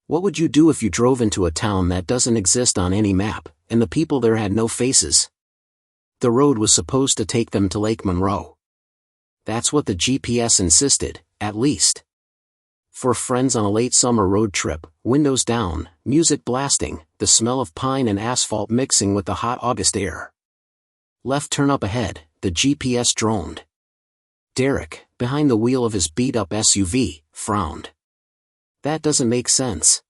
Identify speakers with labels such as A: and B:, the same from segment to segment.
A: What would you do if you drove into a town that doesn't exist on any map, and the people there had no faces? The road was supposed to take them to Lake Monroe. That's what the GPS insisted, at least. For friends on a late summer road trip, windows down, music blasting, the smell of pine and asphalt mixing with the hot August air. Left turn up ahead, the GPS droned. Derek, behind the wheel of his beat-up SUV, frowned. That doesn't make sense.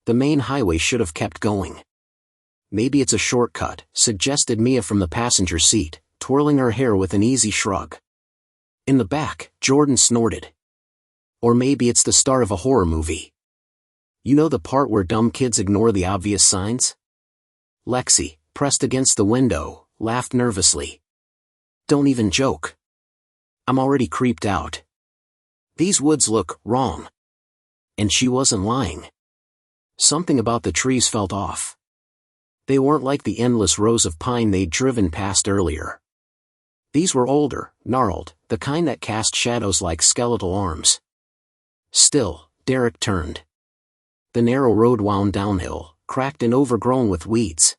A: The main highway should have kept going. Maybe it's a shortcut, suggested Mia from the passenger seat, twirling her hair with an easy shrug. In the back, Jordan snorted. Or maybe it's the start of a horror movie. You know the part where dumb kids ignore the obvious signs? Lexi, pressed against the window, laughed nervously. Don't even joke. I'm already creeped out. These woods look wrong. And she wasn't lying. Something about the trees felt off. They weren't like the endless rows of pine they'd driven past earlier. These were older, gnarled, the kind that cast shadows like skeletal arms. Still, Derek turned. The narrow road wound downhill, cracked and overgrown with weeds.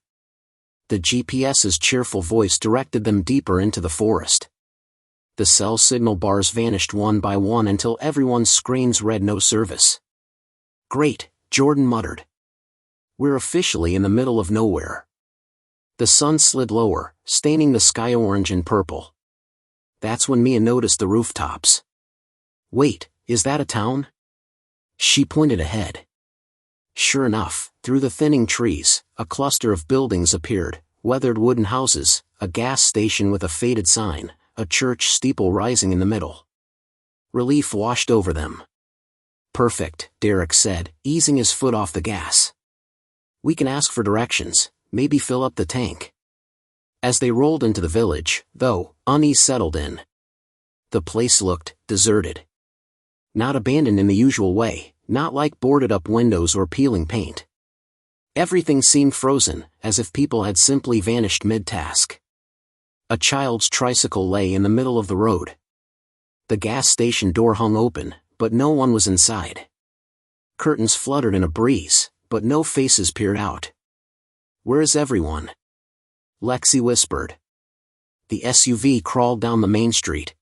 A: The GPS's cheerful voice directed them deeper into the forest. The cell signal bars vanished one by one until everyone's screens read no service. Great, Jordan muttered. We're officially in the middle of nowhere. The sun slid lower, staining the sky orange and purple. That's when Mia noticed the rooftops. Wait, is that a town? She pointed ahead. Sure enough, through the thinning trees, a cluster of buildings appeared, weathered wooden houses, a gas station with a faded sign, a church steeple rising in the middle. Relief washed over them. Perfect, Derek said, easing his foot off the gas. We can ask for directions, maybe fill up the tank. As they rolled into the village, though, unease settled in. The place looked deserted. Not abandoned in the usual way, not like boarded-up windows or peeling paint. Everything seemed frozen, as if people had simply vanished mid-task. A child's tricycle lay in the middle of the road. The gas station door hung open, but no one was inside. Curtains fluttered in a breeze, but no faces peered out. Where is everyone? Lexi whispered. The SUV crawled down the main street.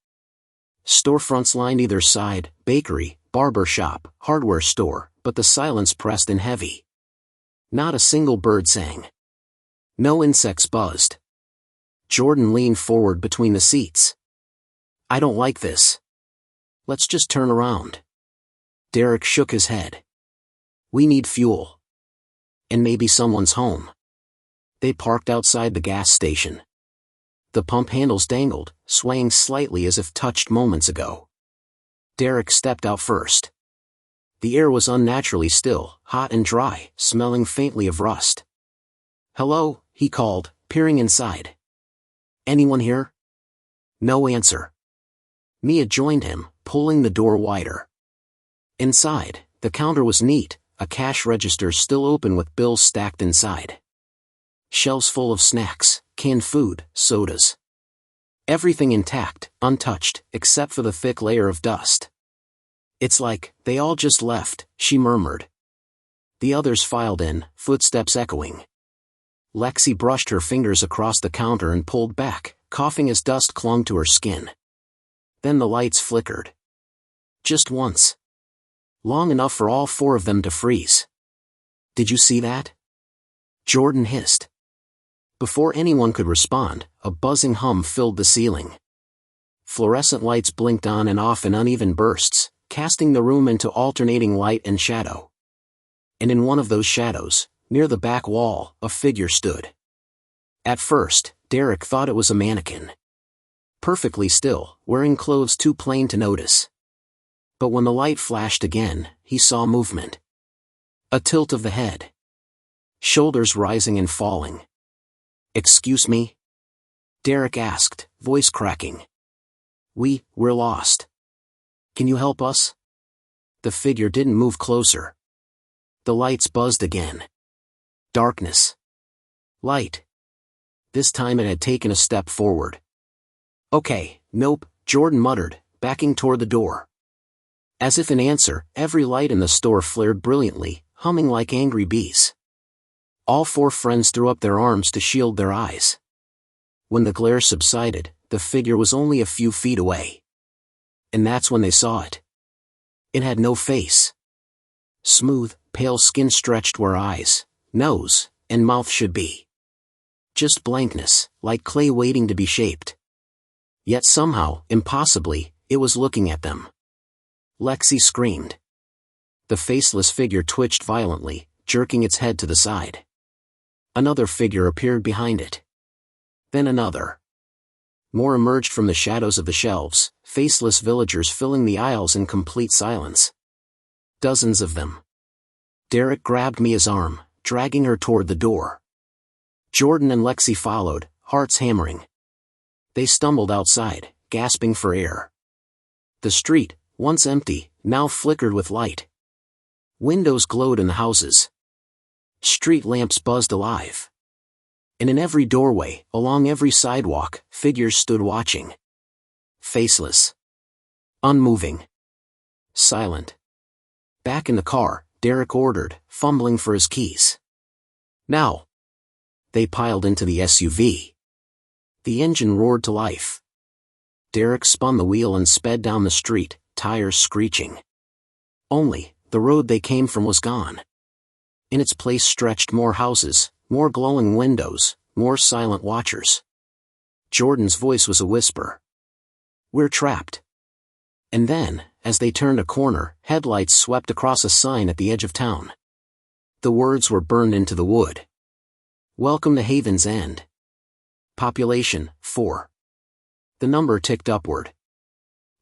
A: Storefronts lined either side, bakery, barber shop, hardware store, but the silence pressed in heavy. Not a single bird sang. No insects buzzed. Jordan leaned forward between the seats. I don't like this. Let's just turn around. Derek shook his head. We need fuel. And maybe someone's home. They parked outside the gas station. The pump handles dangled, swaying slightly as if touched moments ago. Derek stepped out first. The air was unnaturally still, hot and dry, smelling faintly of rust. Hello, he called, peering inside. Anyone here? No answer. Mia joined him, pulling the door wider. Inside, the counter was neat, a cash register still open with bills stacked inside. Shelves full of snacks, canned food, sodas. Everything intact, untouched, except for the thick layer of dust. It's like, they all just left, she murmured. The others filed in, footsteps echoing. Lexi brushed her fingers across the counter and pulled back, coughing as dust clung to her skin. Then the lights flickered. Just once. Long enough for all four of them to freeze. Did you see that? Jordan hissed. Before anyone could respond, a buzzing hum filled the ceiling. Fluorescent lights blinked on and off in uneven bursts, casting the room into alternating light and shadow. And in one of those shadows, near the back wall, a figure stood. At first, Derek thought it was a mannequin. Perfectly still, wearing clothes too plain to notice. But when the light flashed again, he saw movement. A tilt of the head. Shoulders rising and falling. Excuse me? Derek asked, voice cracking. We're lost. Can you help us? The figure didn't move closer. The lights buzzed again. Darkness. Light. This time it had taken a step forward. Okay, nope, Jordan muttered, backing toward the door. As if in answer, every light in the store flared brilliantly, humming like angry bees. All 4 friends threw up their arms to shield their eyes. When the glare subsided, the figure was only a few feet away. And that's when they saw it. It had no face. Smooth, pale skin stretched where eyes, nose, and mouth should be. Just blankness, like clay waiting to be shaped. Yet somehow, impossibly, it was looking at them. Lexi screamed. The faceless figure twitched violently, jerking its head to the side. Another figure appeared behind it. Then another. More emerged from the shadows of the shelves, faceless villagers filling the aisles in complete silence. Dozens of them. Derek grabbed Mia's arm, dragging her toward the door. Jordan and Lexi followed, hearts hammering. They stumbled outside, gasping for air. The street, once empty, now flickered with light. Windows glowed in the houses. Street lamps buzzed alive. And in every doorway, along every sidewalk, figures stood watching. Faceless. Unmoving. Silent. Back in the car, Derek ordered, fumbling for his keys. Now. They piled into the SUV. The engine roared to life. Derek spun the wheel and sped down the street, tires screeching. Only, the road they came from was gone. In its place stretched more houses, more glowing windows, more silent watchers. Jordan's voice was a whisper. "We're trapped." And then, as they turned a corner, headlights swept across a sign at the edge of town. The words were burned into the wood. "Welcome to Haven's End. Population, 4. The number ticked upward.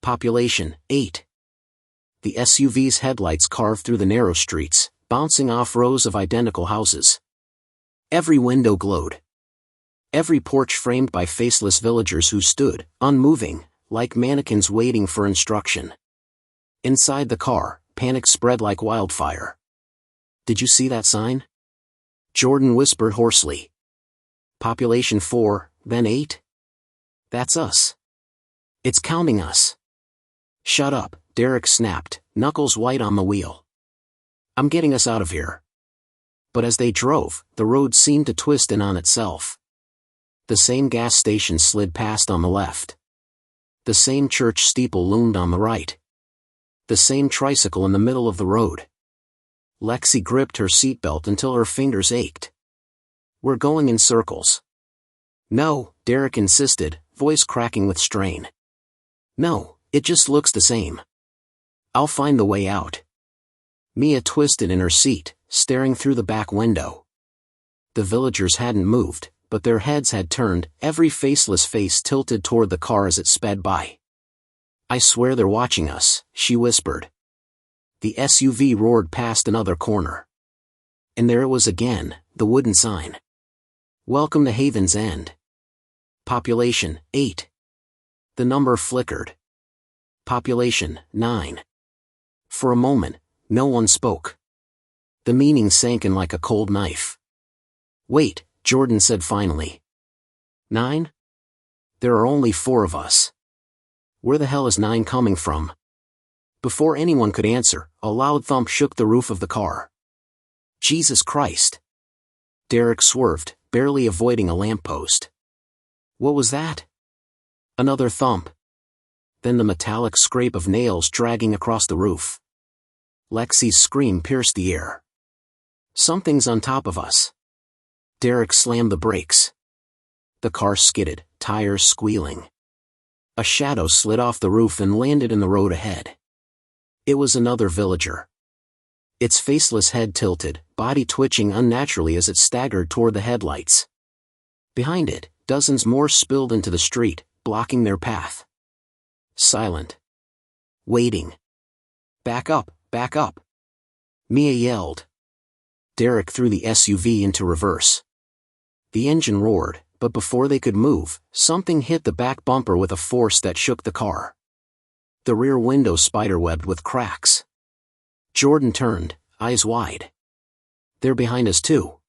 A: Population, 8. The SUV's headlights carved through the narrow streets, bouncing off rows of identical houses. Every window glowed. Every porch framed by faceless villagers who stood, unmoving, like mannequins waiting for instruction. Inside the car, panic spread like wildfire. "Did you see that sign?" Jordan whispered hoarsely. "Population 4, then 8? That's us. It's counting us." "Shut up," Derek snapped, knuckles white on the wheel. "I'm getting us out of here." But as they drove, the road seemed to twist in on itself. The same gas station slid past on the left. The same church steeple loomed on the right. The same tricycle in the middle of the road. Lexi gripped her seatbelt until her fingers ached. "We're going in circles." "No," Derek insisted, voice cracking with strain. "No, it just looks the same. I'll find the way out." Mia twisted in her seat, staring through the back window. The villagers hadn't moved, but their heads had turned, every faceless face tilted toward the car as it sped by. "I swear they're watching us," she whispered. The SUV roared past another corner. And there it was again, the wooden sign. "Welcome to Haven's End. Population, 8. The number flickered. Population, 9. For a moment, no one spoke. The meaning sank in like a cold knife. "Wait," Jordan said finally. 9? There are only 4 of us. Where the hell is 9 coming from?" Before anyone could answer, a loud thump shook the roof of the car. "Jesus Christ!" Derek swerved, barely avoiding a lamppost. What was that? Another thump. Then the metallic scrape of nails dragging across the roof. Lexi's scream pierced the air. "Something's on top of us." Derek slammed the brakes. The car skidded, tires squealing. A shadow slid off the roof and landed in the road ahead. It was another villager. Its faceless head tilted, body twitching unnaturally as it staggered toward the headlights. Behind it, dozens more spilled into the street, blocking their path. Silent. Waiting. "Back up, back up!" Mia yelled. Derek threw the SUV into reverse. The engine roared, but before they could move, something hit the back bumper with a force that shook the car. The rear window spiderwebbed with cracks. Jordan turned, eyes wide. "They're behind us too."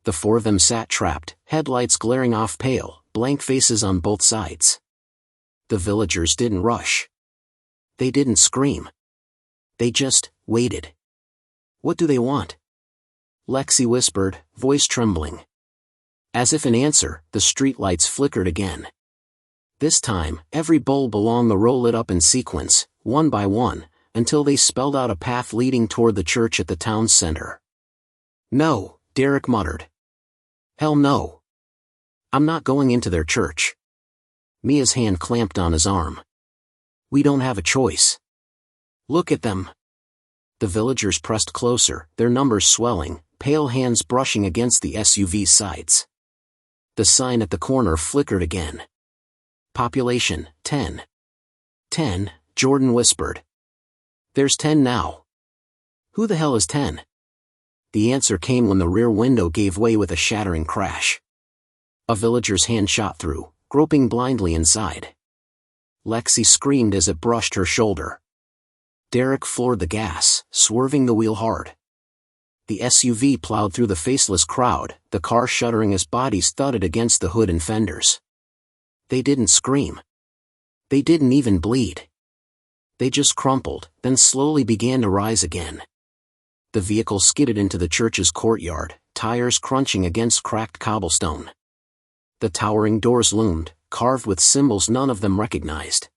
A: The 4 of them sat trapped, headlights glaring off pale, blank faces on both sides. The villagers didn't rush. They didn't scream. They just waited. What do they want? Lexi whispered, voice trembling. As if in answer, the streetlights flickered again. This time, every bulb along the row lit up in sequence, one by one, until they spelled out a path leading toward the church at the town's center. No, Derek muttered. Hell no. I'm not going into their church. Mia's hand clamped on his arm. We don't have a choice. Look at them. The villagers pressed closer, their numbers swelling, pale hands brushing against the SUV's sides. The sign at the corner flickered again. Population, 10. 10, Jordan whispered. There's 10 now. Who the hell is 10? The answer came when the rear window gave way with a shattering crash. A villager's hand shot through, groping blindly inside. Lexi screamed as it brushed her shoulder. Derek floored the gas, swerving the wheel hard. The SUV plowed through the faceless crowd, the car shuddering as bodies thudded against the hood and fenders. They didn't scream. They didn't even bleed. They just crumpled, then slowly began to rise again. The vehicle skidded into the church's courtyard, tires crunching against cracked cobblestone. The towering doors loomed, carved with symbols none of them recognized.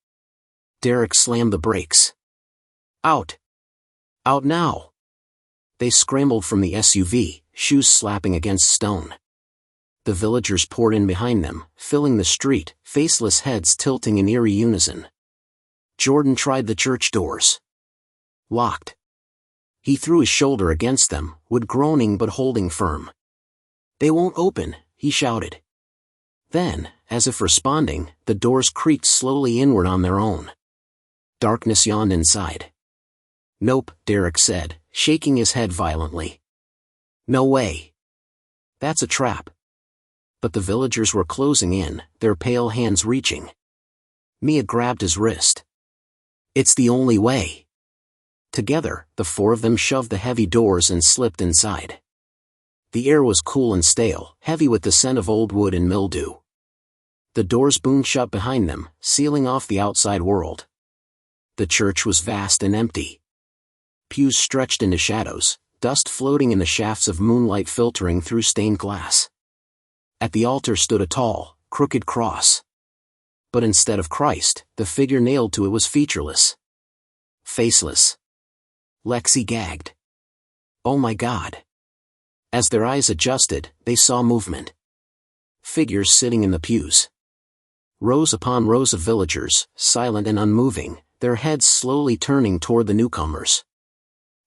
A: Derek slammed the brakes. Out! Out now! They scrambled from the SUV, shoes slapping against stone. The villagers poured in behind them, filling the street, faceless heads tilting in eerie unison. Jordan tried the church doors. Locked. He threw his shoulder against them, wood groaning but holding firm. They won't open, he shouted. Then, as if responding, the doors creaked slowly inward on their own. Darkness yawned inside. Nope, Derek said, shaking his head violently. No way. That's a trap. But the villagers were closing in, their pale hands reaching. Mia grabbed his wrist. It's the only way. Together, the four of them shoved the heavy doors and slipped inside. The air was cool and stale, heavy with the scent of old wood and mildew. The doors boomed shut behind them, sealing off the outside world. The church was vast and empty. Pews stretched into shadows, dust floating in the shafts of moonlight filtering through stained glass. At the altar stood a tall, crooked cross. But instead of Christ, the figure nailed to it was featureless. Faceless. Lexi gagged. Oh my God. As their eyes adjusted, they saw movement. Figures sitting in the pews. Rows upon rows of villagers, silent and unmoving, their heads slowly turning toward the newcomers.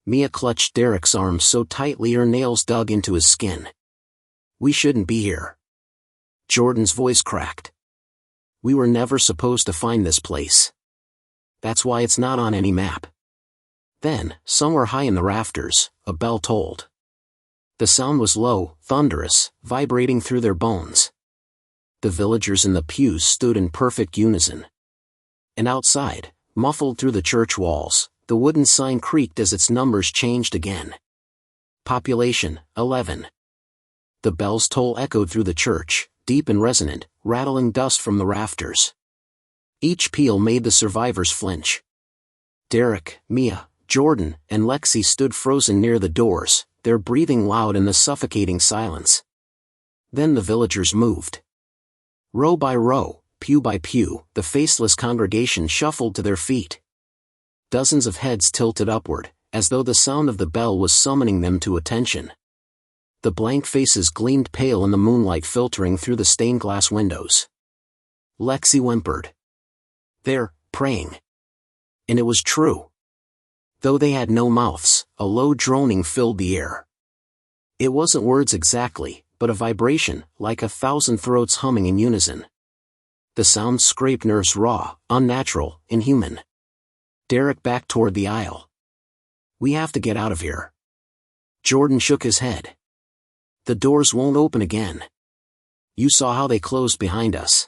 A: Mia clutched Derek's arm so tightly her nails dug into his skin. We shouldn't be here. Jordan's voice cracked. We were never supposed to find this place. That's why it's not on any map. Then, somewhere high in the rafters, a bell tolled. The sound was low, thunderous, vibrating through their bones. The villagers in the pews stood in perfect unison. And outside, muffled through the church walls, the wooden sign creaked as its numbers changed again. Population, 11. The bell's toll echoed through the church, deep and resonant, rattling dust from the rafters. Each peal made the survivors flinch. Derek, Mia, Jordan, and Lexi stood frozen near the doors, their breathing loud in the suffocating silence. Then the villagers moved. Row by row, pew by pew, the faceless congregation shuffled to their feet. Dozens of heads tilted upward, as though the sound of the bell was summoning them to attention. The blank faces gleamed pale in the moonlight filtering through the stained glass windows. Lexi whimpered. They're praying. And it was true. Though they had no mouths, a low droning filled the air. It wasn't words exactly, but a vibration, like 1,000 throats humming in unison. The sound scraped nerves raw, unnatural, inhuman. Derek backed toward the aisle. We have to get out of here. Jordan shook his head. The doors won't open again. You saw how they closed behind us.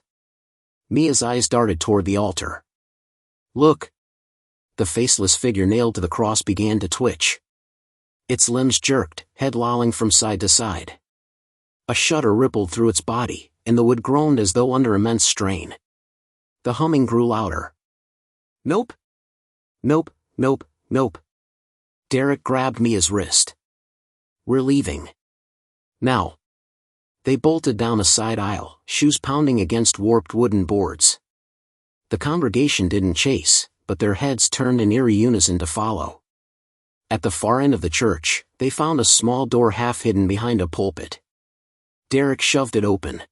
A: Mia's eyes darted toward the altar. Look. The faceless figure nailed to the cross began to twitch. Its limbs jerked, head lolling from side to side. A shudder rippled through its body, and the wood groaned as though under immense strain. The humming grew louder. Nope. Nope, nope, nope. Derek grabbed Mia's wrist. "We're leaving. Now." They bolted down a side aisle, shoes pounding against warped wooden boards. The congregation didn't chase, but their heads turned in eerie unison to follow. At the far end of the church, they found a small door half hidden behind a pulpit. Derek shoved it open.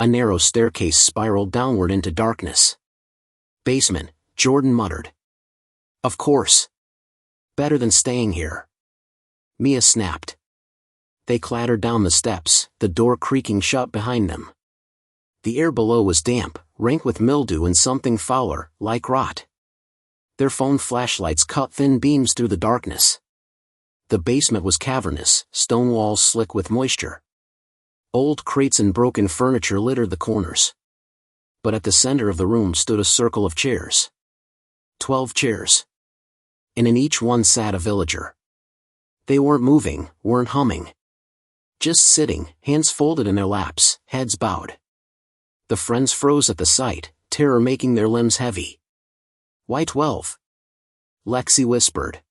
A: A narrow staircase spiraled downward into darkness. "Basement," Jordan muttered. "Of course. Better than staying here." Mia snapped. They clattered down the steps, the door creaking shut behind them. The air below was damp, rank with mildew and something fouler, like rot. Their phone flashlights cut thin beams through the darkness. The basement was cavernous, stone walls slick with moisture. Old crates and broken furniture littered the corners. But at the center of the room stood a circle of chairs. 12 chairs. And in each one sat a villager. They weren't moving, weren't humming. Just sitting, hands folded in their laps, heads bowed. The friends froze at the sight, terror making their limbs heavy. "Why 12? Lexi whispered.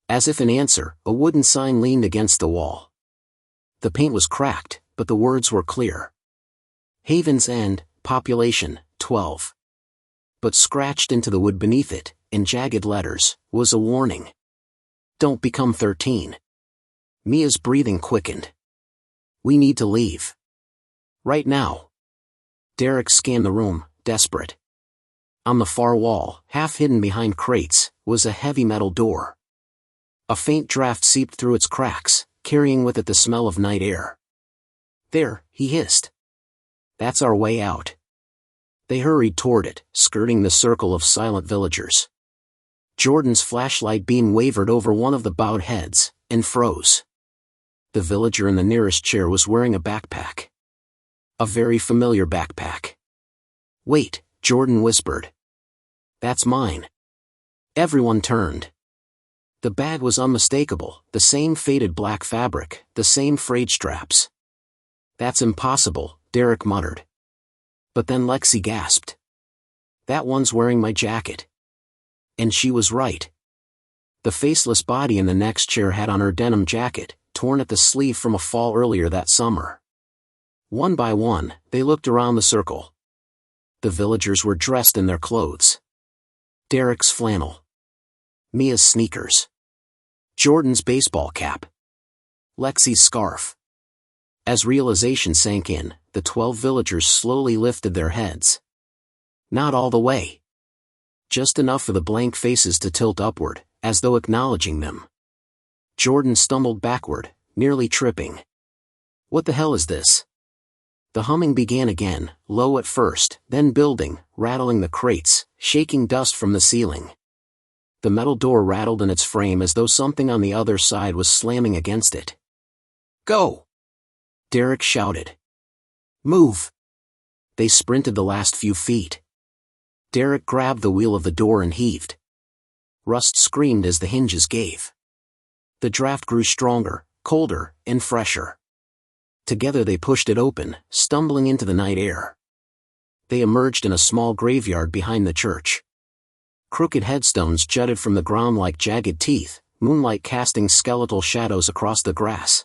A: As if in answer, a wooden sign leaned against the wall. The paint was cracked, but the words were clear. "Haven's End, population, 12. But scratched into the wood beneath it, in jagged letters, was a warning. "Don't become 13. Mia's breathing quickened. "We need to leave. Right now." Derek scanned the room, desperate. On the far wall, half hidden behind crates, was a heavy metal door. A faint draft seeped through its cracks, carrying with it the smell of night air. "There," he hissed. "That's our way out." They hurried toward it, skirting the circle of silent villagers. Jordan's flashlight beam wavered over one of the bowed heads, and froze. The villager in the nearest chair was wearing a backpack. A very familiar backpack. "Wait," Jordan whispered. "That's mine." Everyone turned. The bag was unmistakable, the same faded black fabric, the same frayed straps. "That's impossible," Derek muttered. But then Lexi gasped. "That one's wearing my jacket." And she was right. The faceless body in the next chair had on her denim jacket, torn at the sleeve from a fall earlier that summer. One by one, they looked around the circle. The villagers were dressed in their clothes. Derek's flannel. Mia's sneakers. Jordan's baseball cap. Lexi's scarf. As realization sank in, the 12 villagers slowly lifted their heads. Not all the way. Just enough for the blank faces to tilt upward, as though acknowledging them. Jordan stumbled backward, nearly tripping. "What the hell is this?" The humming began again, low at first, then building, rattling the crates, shaking dust from the ceiling. The metal door rattled in its frame as though something on the other side was slamming against it. "Go!" Derek shouted. "Move!" They sprinted the last few feet. Derek grabbed the wheel of the door and heaved. Rust screamed as the hinges gave. The draft grew stronger, colder, and fresher. Together they pushed it open, stumbling into the night air. They emerged in a small graveyard behind the church. Crooked headstones jutted from the ground like jagged teeth, moonlight casting skeletal shadows across the grass.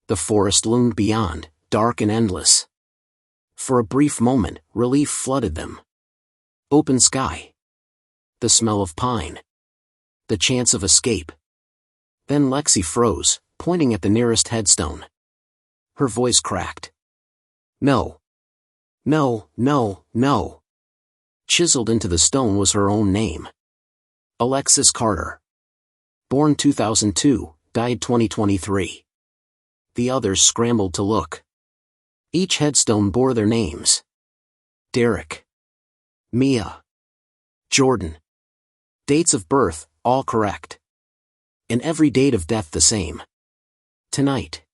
A: The forest loomed beyond, dark and endless. For a brief moment, relief flooded them. Open sky. The smell of pine. The chance of escape. Then Lexi froze, pointing at the nearest headstone. Her voice cracked. "No. No, no, no." Chiseled into the stone was her own name. Alexis Carter. Born 2002, died 2023. The others scrambled to look. Each headstone bore their names. Derek. Mia. Jordan. Dates of birth, all correct. And every date of death the same. Tonight.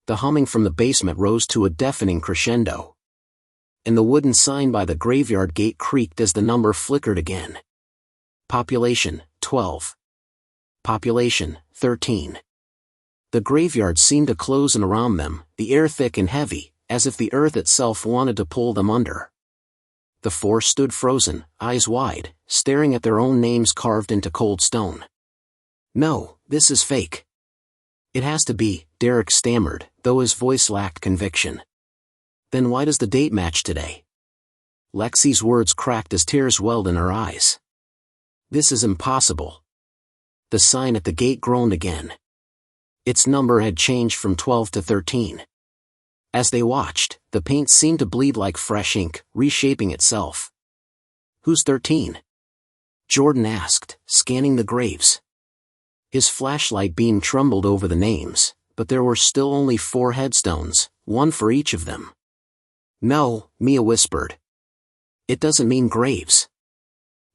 A: The humming from the basement rose to a deafening crescendo. And the wooden sign by the graveyard gate creaked as the number flickered again. Population, 12. Population, 13. The graveyard seemed to close in around them, the air thick and heavy, as if the earth itself wanted to pull them under. The four stood frozen, eyes wide, staring at their own names carved into cold stone. No, this is fake. It has to be, Derek stammered, though his voice lacked conviction. Then why does the date match today? Lexi's words cracked as tears welled in her eyes. This is impossible. The sign at the gate groaned again. Its number had changed from 12 to 13. As they watched, the paint seemed to bleed like fresh ink, reshaping itself. Who's 13? Jordan asked, scanning the graves. His flashlight beam trembled over the names, but there were still only 4 headstones, one for each of them. No, Mia whispered. It doesn't mean graves.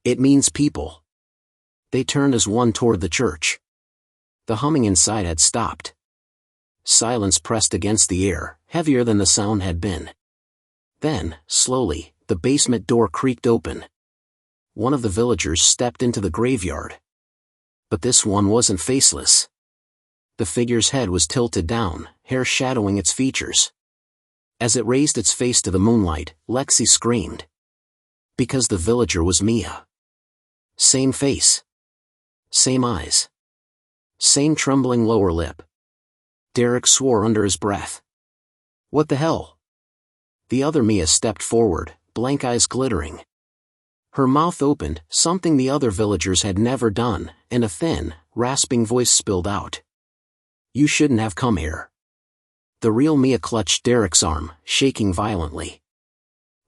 A: It means people. They turned as one toward the church. The humming inside had stopped. Silence pressed against the air, heavier than the sound had been. Then, slowly, the basement door creaked open. One of the villagers stepped into the graveyard. But this one wasn't faceless. The figure's head was tilted down, hair shadowing its features. As it raised its face to the moonlight, Lexi screamed. Because the villager was Mia. Same face. Same eyes. Same trembling lower lip. Derek swore under his breath. What the hell? The other Mia stepped forward, blank eyes glittering. Her mouth opened, something the other villagers had never done, and a thin, rasping voice spilled out. You shouldn't have come here. The real Mia clutched Derek's arm, shaking violently.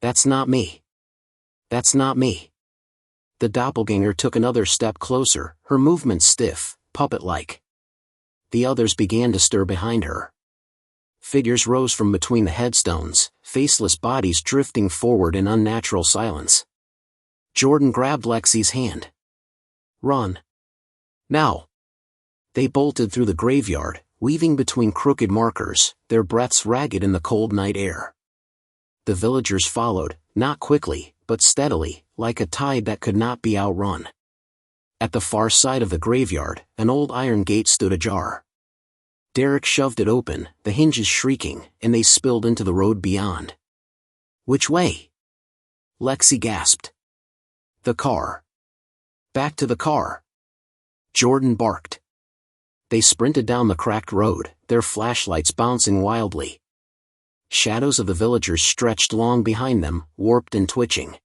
A: That's not me. That's not me. The doppelganger took another step closer, her movements stiff, puppet-like. The others began to stir behind her. Figures rose from between the headstones, faceless bodies drifting forward in unnatural silence. Jordan grabbed Lexi's hand. Run. Now. They bolted through the graveyard, weaving between crooked markers, their breaths ragged in the cold night air. The villagers followed, not quickly, but steadily, like a tide that could not be outrun. At the far side of the graveyard, an old iron gate stood ajar. Derek shoved it open, the hinges shrieking, and they spilled into the road beyond. Which way? Lexi gasped. The car. Back to the car. Jordan barked. They sprinted down the cracked road, their flashlights bouncing wildly. Shadows of the villagers stretched long behind them, warped and twitching.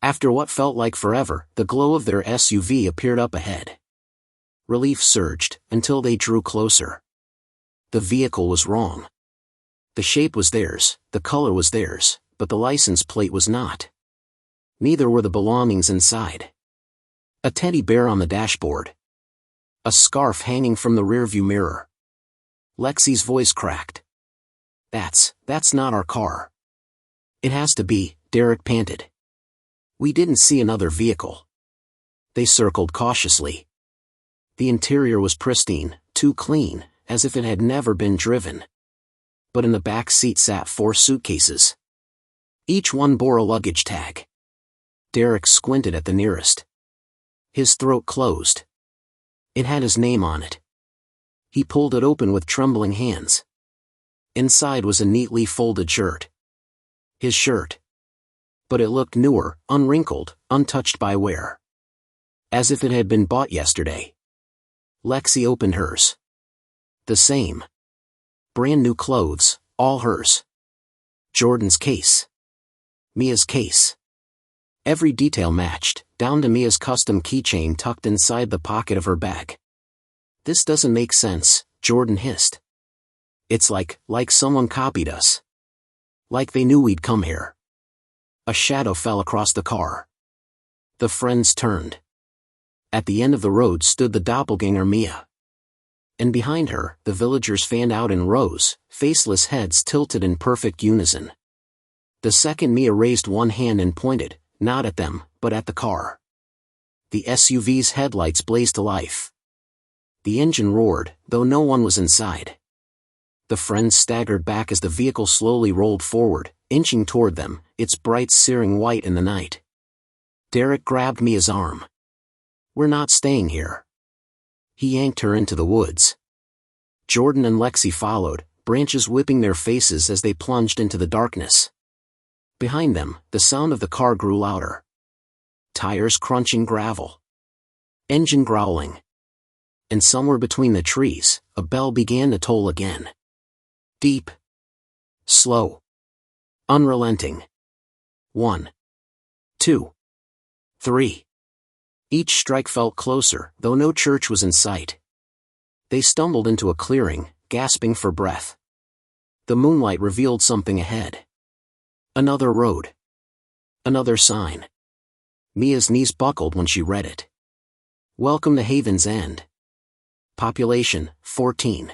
A: After what felt like forever, the glow of their SUV appeared up ahead. Relief surged, until they drew closer. The vehicle was wrong. The shape was theirs, the color was theirs, but the license plate was not. Neither were the belongings inside. A teddy bear on the dashboard. A scarf hanging from the rearview mirror. Lexi's voice cracked. That's not our car. It has to be, Derek panted. We didn't see another vehicle. They circled cautiously. The interior was pristine, too clean, as if it had never been driven. But in the back seat sat 4 suitcases. Each one bore a luggage tag. Derek squinted at the nearest. His throat closed. It had his name on it. He pulled it open with trembling hands. Inside was a neatly folded shirt. His shirt. But it looked newer, unwrinkled, untouched by wear. As if it had been bought yesterday. Lexi opened hers. The same. Brand new clothes, all hers. Jordan's case. Mia's case. Every detail matched, down to Mia's custom keychain tucked inside the pocket of her bag. This doesn't make sense, Jordan hissed. It's like someone copied us. Like they knew we'd come here. A shadow fell across the car. The friends turned. At the end of the road stood the doppelganger Mia. And behind her, the villagers fanned out in rows, faceless heads tilted in perfect unison. The second Mia raised one hand and pointed, not at them, but at the car. The SUV's headlights blazed to life. The engine roared, though no one was inside. The friends staggered back as the vehicle slowly rolled forward, inching toward them, its bright searing white in the night. Derek grabbed Mia's arm. We're not staying here. He yanked her into the woods. Jordan and Lexi followed, branches whipping their faces as they plunged into the darkness. Behind them, the sound of the car grew louder. Tires crunching gravel. Engine growling. And somewhere between the trees, a bell began to toll again. Deep. Slow. Unrelenting. 1. 2. 3. Each strike felt closer, though no church was in sight. They stumbled into a clearing, gasping for breath. The moonlight revealed something ahead. Another road. Another sign. Mia's knees buckled when she read it. Welcome to Haven's End. Population, 14.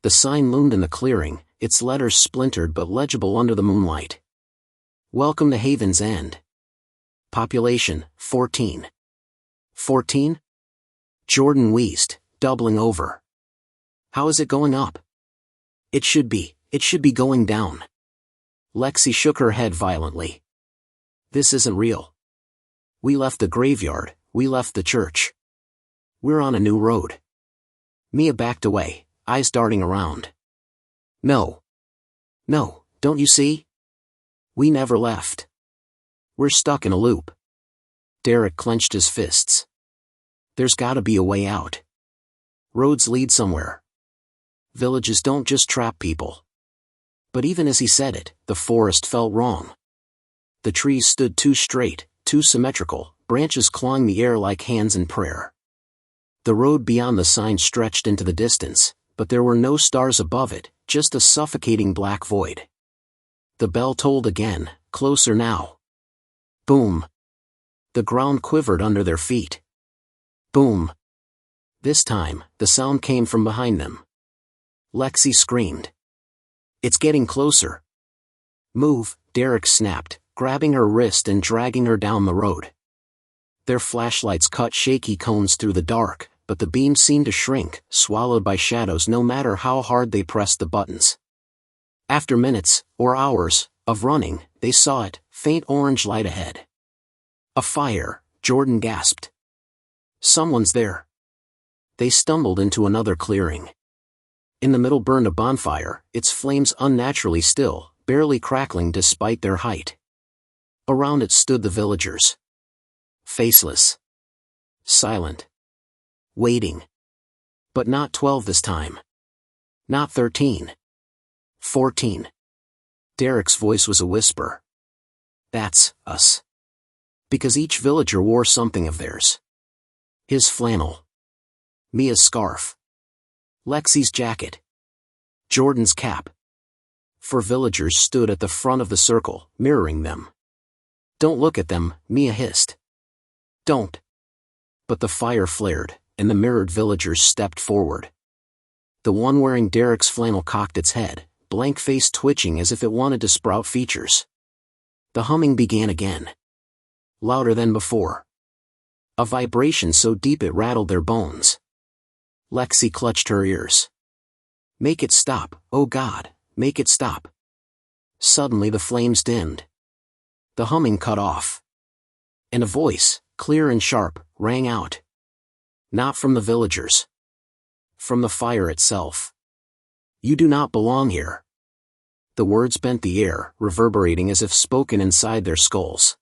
A: The sign loomed in the clearing, its letters splintered but legible under the moonlight. Welcome to Haven's End. Population, 14. 14? Jordan wheezed, doubling over. How is it going up? It should be going down. Lexi shook her head violently. This isn't real. We left the graveyard, we left the church. We're on a new road. Mia backed away, eyes darting around. No. No, don't you see? We never left. We're stuck in a loop. Derek clenched his fists. There's gotta be a way out. Roads lead somewhere. Villages don't just trap people. But even as he said it, the forest felt wrong. The trees stood too straight, too symmetrical, branches clawing the air like hands in prayer. The road beyond the sign stretched into the distance, but there were no stars above it, just a suffocating black void. The bell tolled again, closer now. Boom. The ground quivered under their feet. Boom. This time, the sound came from behind them. Lexi screamed. It's getting closer. Move, Derek snapped, grabbing her wrist and dragging her down the road. Their flashlights cut shaky cones through the dark, but the beams seemed to shrink, swallowed by shadows no matter how hard they pressed the buttons. After minutes, or hours, of running, they saw it, faint orange light ahead. A fire, Jordan gasped. Someone's there. They stumbled into another clearing. In the middle burned a bonfire, its flames unnaturally still, barely crackling despite their height. Around it stood the villagers. Faceless. Silent. Waiting. But not 12 this time. Not 13. 14. Derek's voice was a whisper. That's us. Because each villager wore something of theirs. His flannel. Mia's scarf. Lexi's jacket. Jordan's cap. 4 villagers stood at the front of the circle, mirroring them. Don't look at them, Mia hissed. Don't. But the fire flared, and the mirrored villagers stepped forward. The one wearing Derek's flannel cocked its head, blank face twitching as if it wanted to sprout features. The humming began again. Louder than before. A vibration so deep it rattled their bones. Lexi clutched her ears. Make it stop, oh God, make it stop. Suddenly the flames dimmed. The humming cut off. And a voice, clear and sharp, rang out. Not from the villagers. From the fire itself. You do not belong here. The words bent the air, reverberating as if spoken inside their skulls.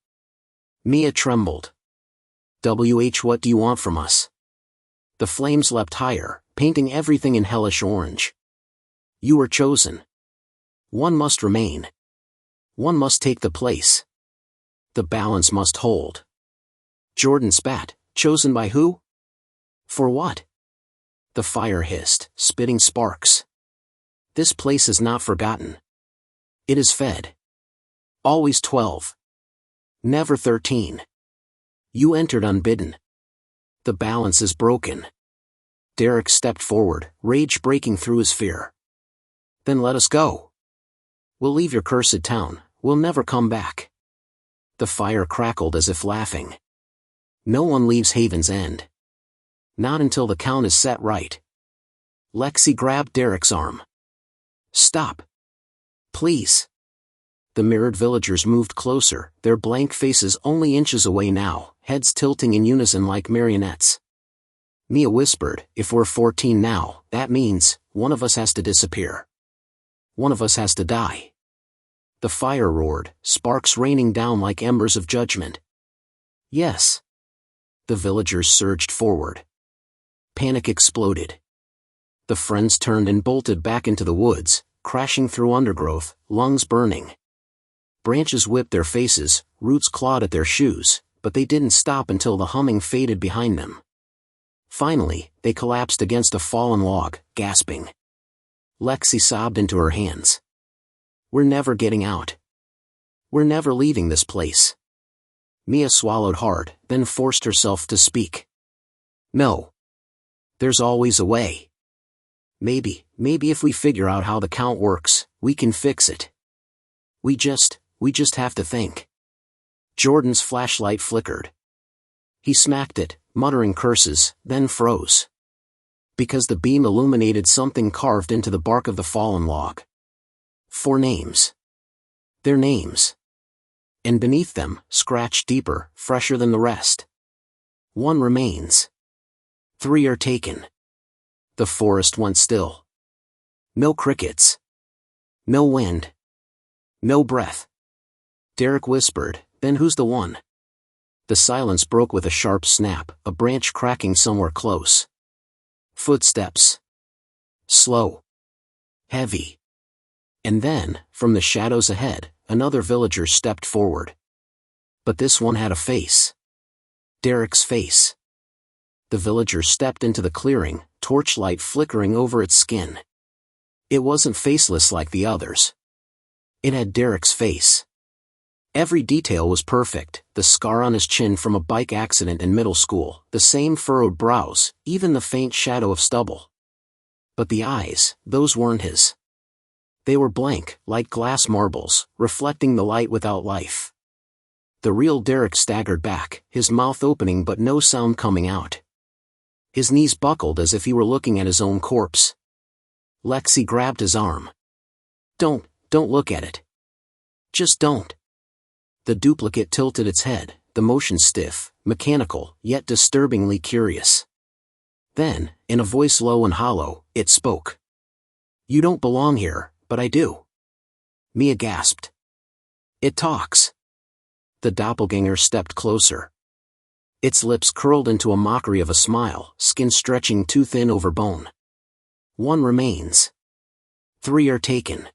A: Mia trembled. What do you want from us? The flames leapt higher, painting everything in hellish orange. You were chosen. One must remain. One must take the place. The balance must hold. Jordan spat. Chosen by who? For what? The fire hissed, spitting sparks. This place is not forgotten. It is fed. Always 12. Never 13. You entered unbidden. The balance is broken. Derek stepped forward, rage breaking through his fear. Then let us go. We'll leave your cursed town, we'll never come back. The fire crackled as if laughing. No one leaves Haven's End. Not until the count is set right. Lexi grabbed Derek's arm. Stop. Please. The mirrored villagers moved closer, their blank faces only inches away now, heads tilting in unison like marionettes. Mia whispered, if we're 14 now, that means, one of us has to disappear. One of us has to die. The fire roared, sparks raining down like embers of judgment. Yes. The villagers surged forward. Panic exploded. The friends turned and bolted back into the woods, crashing through undergrowth, lungs burning. Branches whipped their faces, roots clawed at their shoes, but they didn't stop until the humming faded behind them. Finally, they collapsed against a fallen log, gasping. Lexi sobbed into her hands. "We're never getting out. We're never leaving this place." Mia swallowed hard, then forced herself to speak. "No. There's always a way. Maybe if we figure out how the count works, we can fix it. We just have to think." Jordan's flashlight flickered. He smacked it, muttering curses, then froze. Because the beam illuminated something carved into the bark of the fallen log. 4 names. Their names. And beneath them, scratched deeper, fresher than the rest. 1 remains. 3 are taken. The forest went still. No crickets. No wind. No breath. Derek whispered, "Then who's the one?" The silence broke with a sharp snap, a branch cracking somewhere close. Footsteps. Slow. Heavy. And then, from the shadows ahead, another villager stepped forward. But this one had a face. Derek's face. The villager stepped into the clearing, torchlight flickering over its skin. It wasn't faceless like the others. It had Derek's face. Every detail was perfect, the scar on his chin from a bike accident in middle school, the same furrowed brows, even the faint shadow of stubble. But the eyes, those weren't his. They were blank, like glass marbles, reflecting the light without life. The real Derek staggered back, his mouth opening but no sound coming out. His knees buckled as if he were looking at his own corpse. Lexi grabbed his arm. Don't look at it. Just don't." The duplicate tilted its head, the motion stiff, mechanical, yet disturbingly curious. Then, in a voice low and hollow, it spoke. "You don't belong here, but I do." Mia gasped. "It talks." The doppelganger stepped closer. Its lips curled into a mockery of a smile, skin stretching too thin over bone. 1 remains. 3 are taken.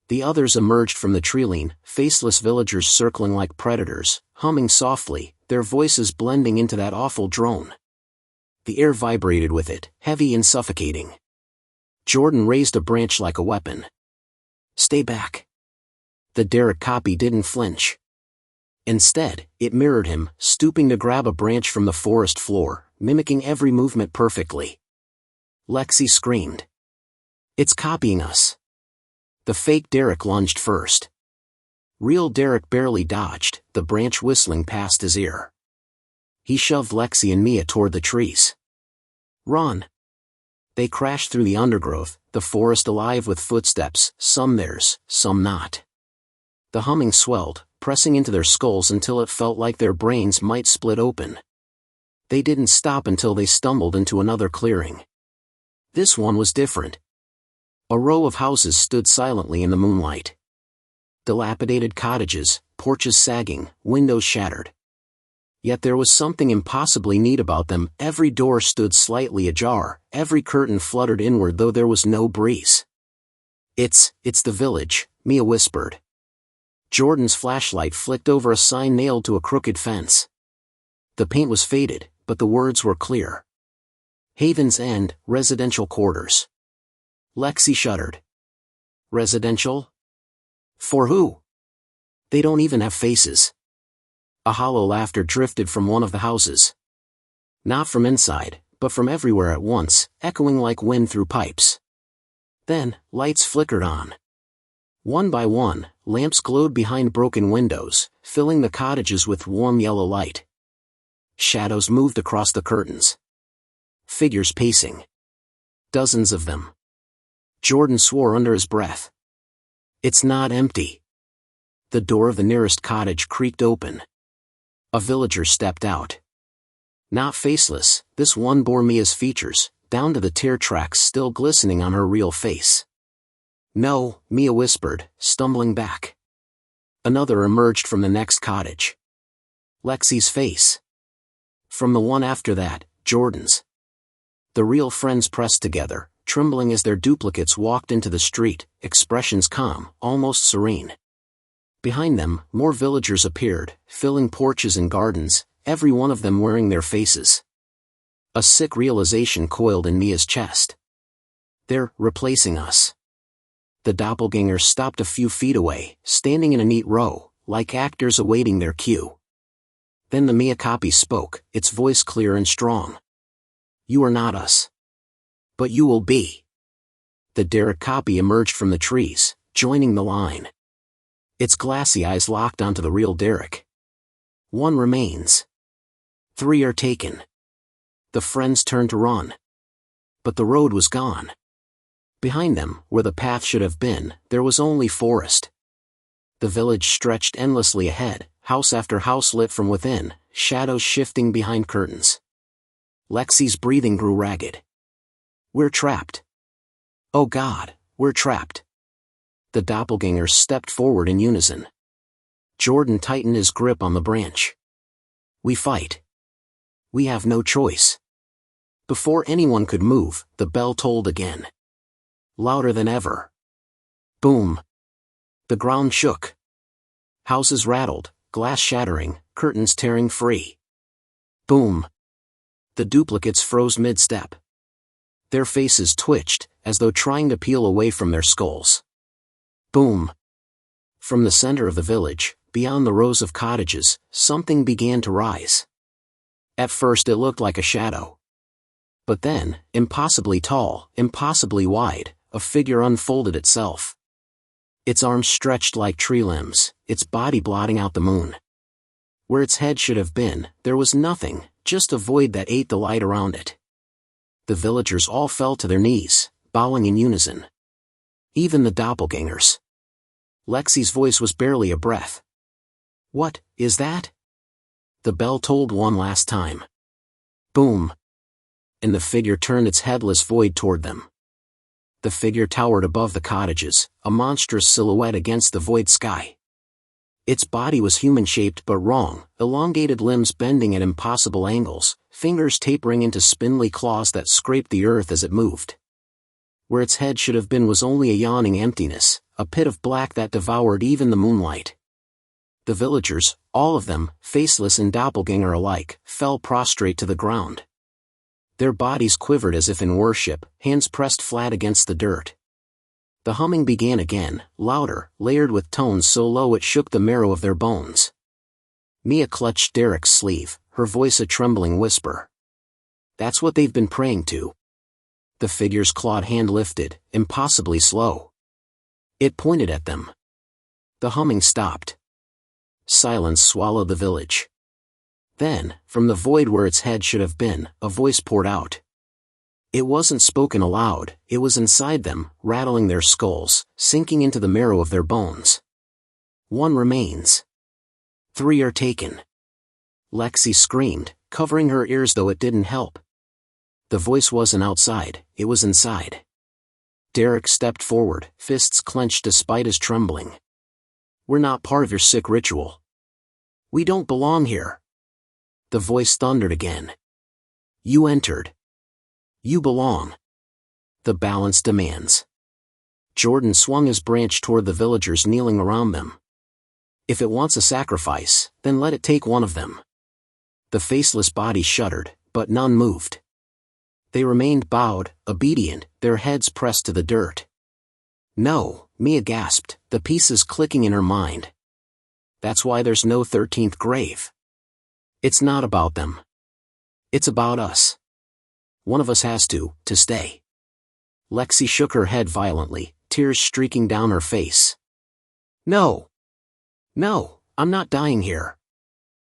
A: The others emerged from the treeline, faceless villagers circling like predators, humming softly, their voices blending into that awful drone. The air vibrated with it, heavy and suffocating. Jordan raised a branch like a weapon. "Stay back." The Derek copy didn't flinch. Instead, it mirrored him, stooping to grab a branch from the forest floor, mimicking every movement perfectly. Lexi screamed. "It's copying us." The fake Derek lunged first. Real Derek barely dodged, the branch whistling past his ear. He shoved Lexi and Mia toward the trees. "Run!" They crashed through the undergrowth, the forest alive with footsteps, some theirs, some not. The humming swelled, pressing into their skulls until it felt like their brains might split open. They didn't stop until they stumbled into another clearing. This one was different. A row of houses stood silently in the moonlight. Dilapidated cottages, porches sagging, windows shattered. Yet there was something impossibly neat about them. Every door stood slightly ajar, every curtain fluttered inward though there was no breeze. It's the village," Mia whispered. Jordan's flashlight flicked over a sign nailed to a crooked fence. The paint was faded, but the words were clear. "Haven's End, residential quarters." Lexi shuddered. "Residential? For who? They don't even have faces." A hollow laughter drifted from one of the houses. Not from inside, but from everywhere at once, echoing like wind through pipes. Then, lights flickered on. One by one, lamps glowed behind broken windows, filling the cottages with warm yellow light. Shadows moved across the curtains. Figures pacing. Dozens of them. Jordan swore under his breath. "It's not empty." The door of the nearest cottage creaked open. A villager stepped out. Not faceless, this one bore Mia's features, down to the tear tracks still glistening on her real face. "No," Mia whispered, stumbling back. Another emerged from the next cottage. Lexi's face. From the one after that, Jordan's. The real friends pressed together, trembling as their duplicates walked into the street, expressions calm, almost serene. Behind them, more villagers appeared, filling porches and gardens, every one of them wearing their faces. A sick realization coiled in Mia's chest. They're replacing us. The doppelgangers stopped a few feet away, standing in a neat row, like actors awaiting their cue. Then the Mia copy spoke, its voice clear and strong. You are not us. But you will be. The Derek copy emerged from the trees, joining the line. Its glassy eyes locked onto the real Derek. One remains. 3 are taken. The friends turned to run. But the road was gone. Behind them, where the path should have been, there was only forest. The village stretched endlessly ahead, house after house lit from within, shadows shifting behind curtains. Lexi's breathing grew ragged. We're trapped. Oh God, we're trapped. The doppelgangers stepped forward in unison. Jordan tightened his grip on the branch. We fight. We have no choice. Before anyone could move, the bell tolled again. Louder than ever. Boom. The ground shook. Houses rattled, glass shattering, curtains tearing free. Boom. The duplicates froze mid-step. Their faces twitched, as though trying to peel away from their skulls. Boom. From the center of the village, beyond the rows of cottages, something began to rise. At first it looked like a shadow. But then, impossibly tall, impossibly wide, a figure unfolded itself. Its arms stretched like tree limbs, its body blotting out the moon. Where its head should have been, there was nothing, just a void that ate the light around it. The villagers all fell to their knees, bowing in unison. Even the doppelgangers. Lexi's voice was barely a breath. What is that? The bell tolled one last time. Boom. And the figure turned its headless void toward them. The figure towered above the cottages, a monstrous silhouette against the void sky. Its body was human-shaped but wrong, elongated limbs bending at impossible angles, fingers tapering into spindly claws that scraped the earth as it moved. Where its head should have been was only a yawning emptiness, a pit of black that devoured even the moonlight. The villagers, all of them, faceless and doppelganger alike, fell prostrate to the ground. Their bodies quivered as if in worship, hands pressed flat against the dirt. The humming began again, louder, layered with tones so low it shook the marrow of their bones. Mia clutched Derek's sleeve, her voice a trembling whisper. That's what they've been praying to. The figure's clawed hand lifted, impossibly slow. It pointed at them. The humming stopped. Silence swallowed the village. Then, from the void where its head should have been, a voice poured out. It wasn't spoken aloud, it was inside them, rattling their skulls, sinking into the marrow of their bones. 1 remains. 3 are taken. Lexi screamed, covering her ears though it didn't help. The voice wasn't outside, it was inside. Derek stepped forward, fists clenched despite his trembling. We're not part of your sick ritual. We don't belong here. The voice thundered again. You entered. You belong. The balance demands. Jordan swung his branch toward the villagers kneeling around them. If it wants a sacrifice, then let it take one of them. The faceless body shuddered, but none moved. They remained bowed, obedient, their heads pressed to the dirt. No, Mia gasped, the pieces clicking in her mind. That's why there's no 13th grave. It's not about them. It's about us. One of us has to stay. Lexi shook her head violently, tears streaking down her face. No. No, I'm not dying here.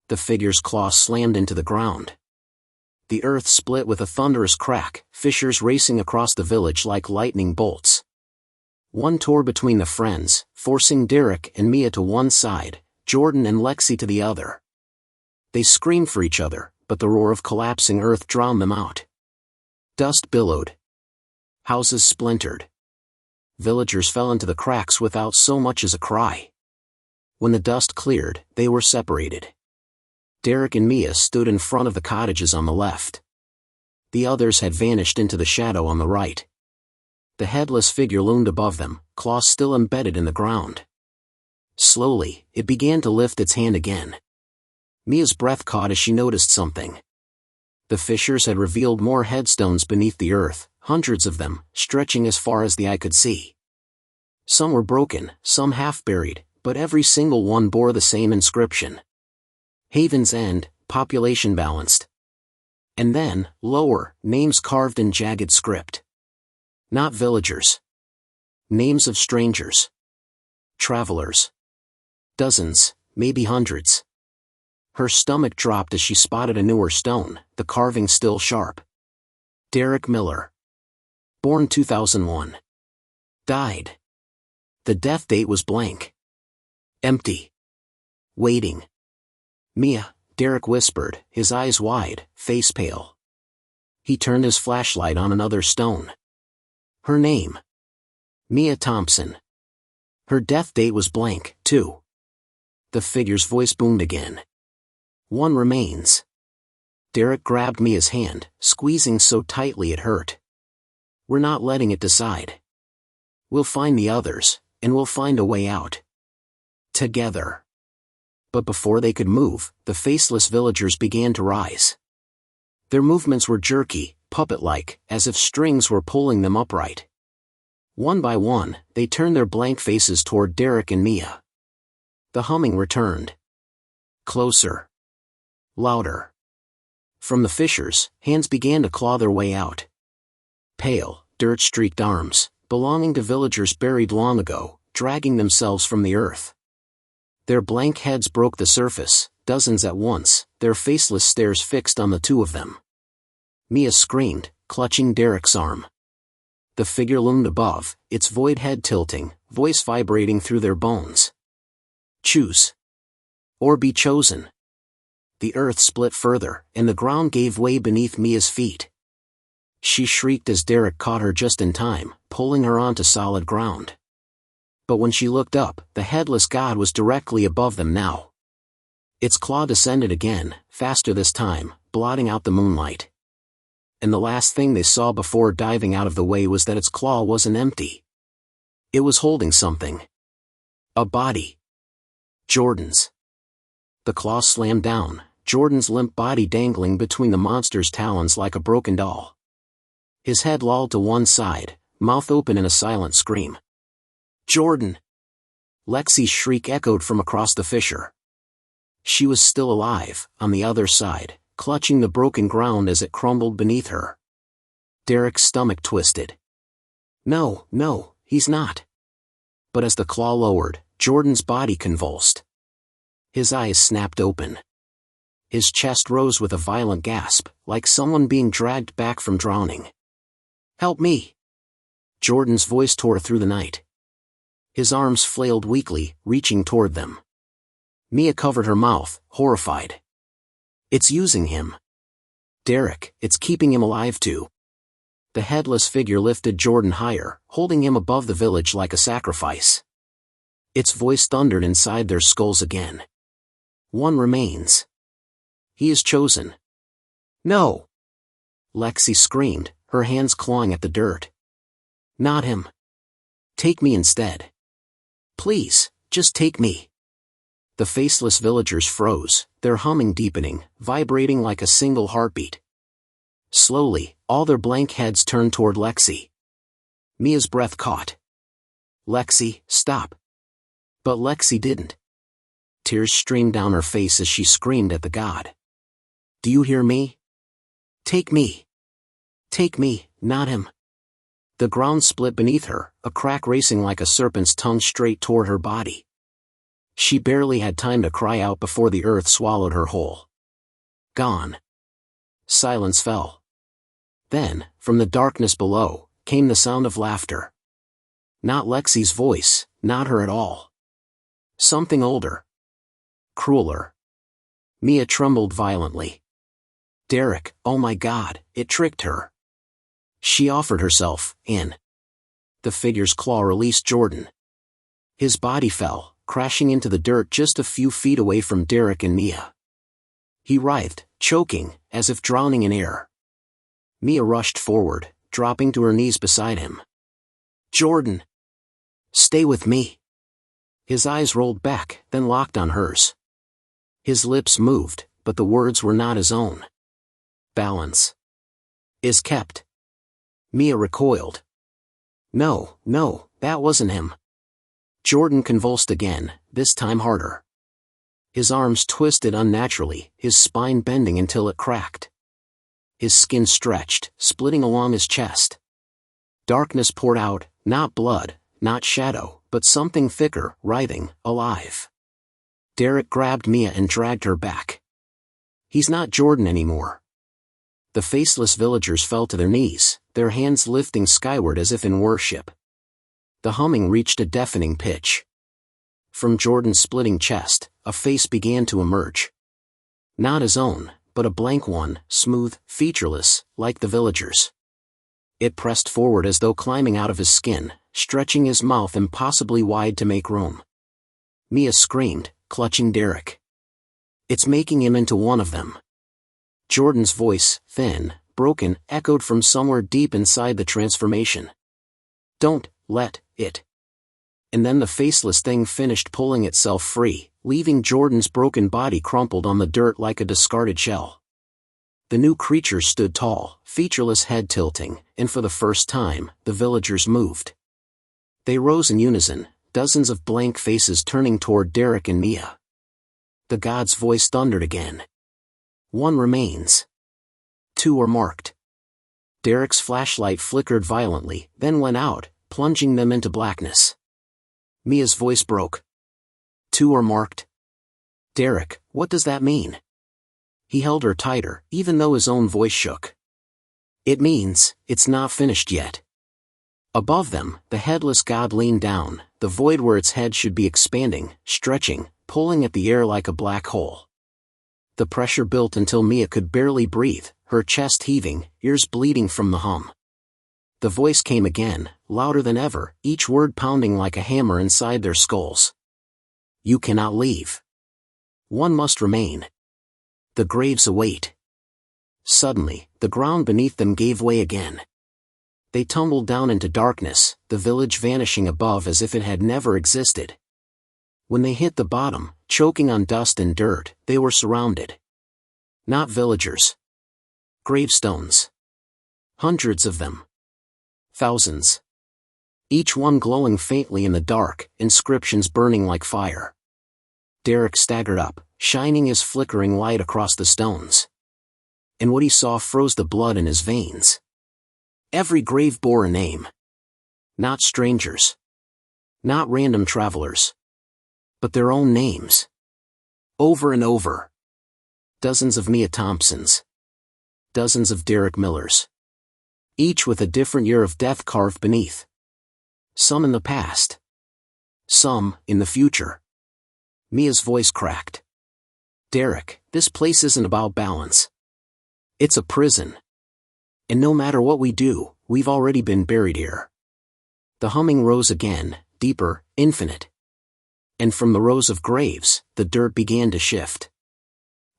A: The figure's claw slammed into the ground. The earth split with a thunderous crack, fissures racing across the village like lightning bolts. One tore between the friends, forcing Derek and Mia to one side, Jordan and Lexi to the other. They screamed for each other, but the roar of collapsing earth drowned them out. Dust billowed. Houses splintered. Villagers fell into the cracks without so much as a cry. When the dust cleared, they were separated. Derek and Mia stood in front of the cottages on the left. The others had vanished into the shadow on the right. The headless figure loomed above them, claws still embedded in the ground. Slowly, it began to lift its hand again. Mia's breath caught as she noticed something. The fissures had revealed more headstones beneath the earth, hundreds of them, stretching as far as the eye could see. Some were broken, some half-buried, but every single one bore the same inscription. Haven's End, population balanced. And then, lower, names carved in jagged script. Not villagers. Names of strangers. Travelers. Dozens, maybe hundreds. Her stomach dropped as she spotted a newer stone, the carving still sharp. Derek Miller. Born 2001. Died. The death date was blank. Empty. Waiting. Mia, Derek whispered, his eyes wide, face pale. He turned his flashlight on another stone. Her name. Mia Thompson. Her death date was blank, too. The figure's voice boomed again. One remains. Derek grabbed Mia's hand, squeezing so tightly it hurt. We're not letting it decide. We'll find the others, and we'll find a way out. Together. But before they could move, the faceless villagers began to rise. Their movements were jerky, puppet-like, as if strings were pulling them upright. One by one, they turned their blank faces toward Derek and Mia. The humming returned. Closer. Louder. From the fissures, hands began to claw their way out. Pale, dirt-streaked arms, belonging to villagers buried long ago, dragging themselves from the earth. Their blank heads broke the surface, dozens at once, their faceless stares fixed on the two of them. Mia screamed, clutching Derek's arm. The figure loomed above, its void head tilting, voice vibrating through their bones. Choose. Or be chosen. The earth split further, and the ground gave way beneath Mia's feet. She shrieked as Derek caught her just in time, pulling her onto solid ground. But when she looked up, the headless god was directly above them now. Its claw descended again, faster this time, blotting out the moonlight. And the last thing they saw before diving out of the way was that its claw wasn't empty. It was holding something. A body. Jordan's. The claw slammed down, Jordan's limp body dangling between the monster's talons like a broken doll. His head lolled to one side, mouth open in a silent scream. Jordan! Lexi's shriek echoed from across the fissure. She was still alive, on the other side, clutching the broken ground as it crumbled beneath her. Derek's stomach twisted. No, he's not. But as the claw lowered, Jordan's body convulsed. His eyes snapped open. His chest rose with a violent gasp, like someone being dragged back from drowning. Help me! Jordan's voice tore through the night. His arms flailed weakly, reaching toward them. Mia covered her mouth, horrified. It's using him. Derek, it's keeping him alive too. The headless figure lifted Jordan higher, holding him above the village like a sacrifice. Its voice thundered inside their skulls again. One remains. He is chosen. No! Lexi screamed, her hands clawing at the dirt. Not him. Take me instead. Please, just take me. The faceless villagers froze, their humming deepening, vibrating like a single heartbeat. Slowly, all their blank heads turned toward Lexi. Mia's breath caught. Lexi, stop. But Lexi didn't. Tears streamed down her face as she screamed at the god. Do you hear me? Take me. Take me, not him. The ground split beneath her, a crack racing like a serpent's tongue straight toward her body. She barely had time to cry out before the earth swallowed her whole. Gone. Silence fell. Then, from the darkness below, came the sound of laughter. Not Lexi's voice, not her at all. Something older. Crueler. Mia trembled violently. Derek, oh my God, it tricked her. She offered herself, in. The figure's claw released Jordan. His body fell, crashing into the dirt just a few feet away from Derek and Mia. He writhed, choking, as if drowning in air. Mia rushed forward, dropping to her knees beside him. "Jordan! Stay with me!" His eyes rolled back, then locked on hers. His lips moved, but the words were not his own. "Balance is kept." Mia recoiled. No, that wasn't him. Jordan convulsed again, this time harder. His arms twisted unnaturally, his spine bending until it cracked. His skin stretched, splitting along his chest. Darkness poured out, not blood, not shadow, but something thicker, writhing, alive. Derek grabbed Mia and dragged her back. He's not Jordan anymore. The faceless villagers fell to their knees, their hands lifting skyward as if in worship. The humming reached a deafening pitch. From Jordan's splitting chest, a face began to emerge. Not his own, but a blank one, smooth, featureless, like the villagers. It pressed forward as though climbing out of his skin, stretching his mouth impossibly wide to make room. Mia screamed, clutching Derek. "It's making him into one of them." Jordan's voice, thin, broken, echoed from somewhere deep inside the transformation. "Don't let it." And then the faceless thing finished pulling itself free, leaving Jordan's broken body crumpled on the dirt like a discarded shell. The new creature stood tall, featureless, head tilting, and for the first time, the villagers moved. They rose in unison, dozens of blank faces turning toward Derek and Mia. The god's voice thundered again. "One remains. 2 are marked." Derek's flashlight flickered violently, then went out, plunging them into blackness. Mia's voice broke. 2 are marked? Derek, what does that mean?" He held her tighter, even though his own voice shook. "It means, it's not finished yet." Above them, the headless god leaned down, the void where its head should be expanding, stretching, pulling at the air like a black hole. The pressure built until Mia could barely breathe, her chest heaving, ears bleeding from the hum. The voice came again, louder than ever, each word pounding like a hammer inside their skulls. "You cannot leave. One must remain. The graves await." Suddenly, the ground beneath them gave way again. They tumbled down into darkness, the village vanishing above as if it had never existed. When they hit the bottom, choking on dust and dirt, they were surrounded. Not villagers. Gravestones. Hundreds of them. Thousands. Each one glowing faintly in the dark, inscriptions burning like fire. Derek staggered up, shining his flickering light across the stones. And what he saw froze the blood in his veins. Every grave bore a name. Not strangers. Not random travelers. But their own names. Over and over. Dozens of Mia Thompsons. Dozens of Derek Millers. Each with a different year of death carved beneath. Some in the past. Some in the future. Mia's voice cracked. "Derek, this place isn't about balance. It's a prison. And no matter what we do, we've already been buried here." The humming rose again, deeper, infinite. And from the rows of graves, the dirt began to shift.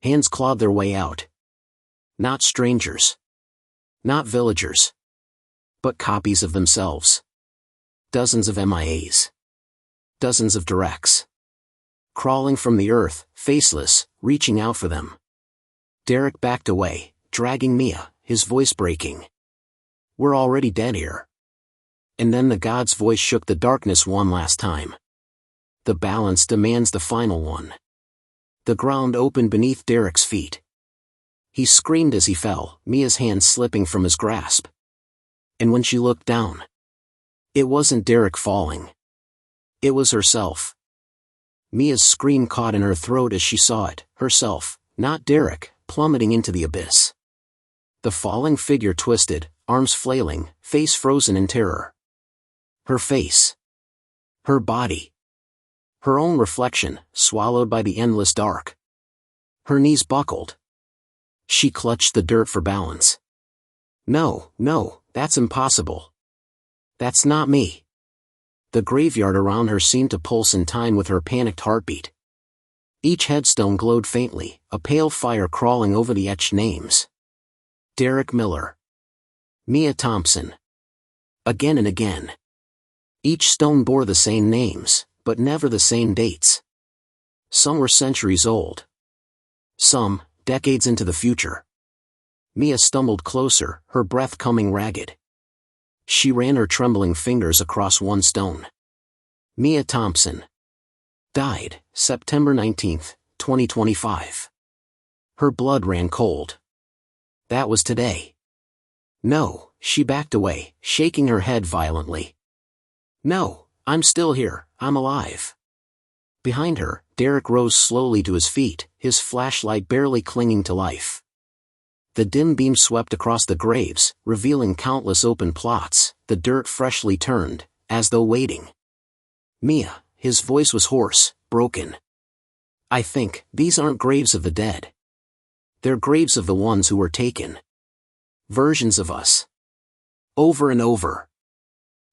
A: Hands clawed their way out. Not strangers. Not villagers. But copies of themselves. Dozens of MIAs. Dozens of directs. Crawling from the earth, faceless, reaching out for them. Derek backed away, dragging Mia, his voice breaking. "We're already dead here." And then the god's voice shook the darkness one last time. "The balance demands the final one." The ground opened beneath Derek's feet. He screamed as he fell, Mia's hand slipping from his grasp. And when she looked down, it wasn't Derek falling. It was herself. Mia's scream caught in her throat as she saw it, herself, not Derek, plummeting into the abyss. The falling figure twisted, arms flailing, face frozen in terror. Her face. Her body. Her own reflection, swallowed by the endless dark. Her knees buckled. She clutched the dirt for balance. No, that's impossible. That's not me." The graveyard around her seemed to pulse in time with her panicked heartbeat. Each headstone glowed faintly, a pale fire crawling over the etched names. Derek Miller. Mia Thompson. Again and again. Each stone bore the same names, but never the same dates. Some were centuries old. Some, decades into the future. Mia stumbled closer, her breath coming ragged. She ran her trembling fingers across one stone. Mia Thompson. Died, September 19, 2025. Her blood ran cold. That was today. No, she backed away, shaking her head violently. No, I'm still here, I'm alive. Behind her, Derek rose slowly to his feet, his flashlight barely clinging to life. The dim beam swept across the graves, revealing countless open plots, the dirt freshly turned, as though waiting. Mia, his voice was hoarse, broken. I think, these aren't graves of the dead. They're graves of the ones who were taken. Versions of us. Over and over.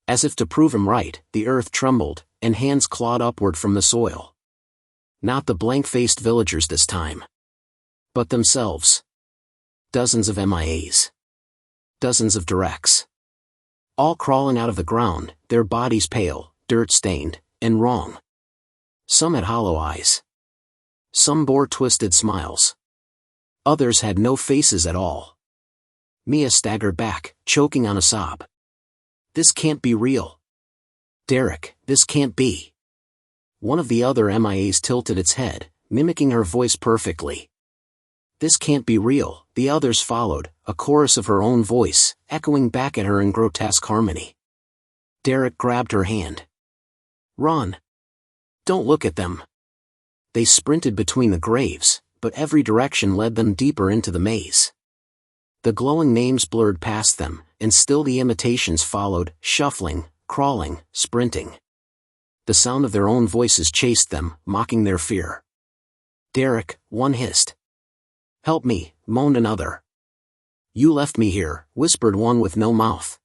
A: As if to prove him right, the earth trembled, and hands clawed upward from the soil. Not the blank-faced villagers this time. But themselves. Dozens of MIAs. Dozens of directs. All crawling out of the ground, their bodies pale, dirt-stained, and wrong. Some had hollow eyes. Some bore twisted smiles. Others had no faces at all. Mia staggered back, choking on a sob. This can't be real. Derek, this can't be. One of the other MIAs tilted its head, mimicking her voice perfectly. This can't be real, the others followed, a chorus of her own voice, echoing back at her in grotesque harmony. Derek grabbed her hand. Run. Don't look at them. They sprinted between the graves, but every direction led them deeper into the maze. The glowing names blurred past them, and still the imitations followed, shuffling, crawling, sprinting. The sound of their own voices chased them, mocking their fear. Derek, one hissed. Help me, moaned another. You left me here, whispered one with no mouth.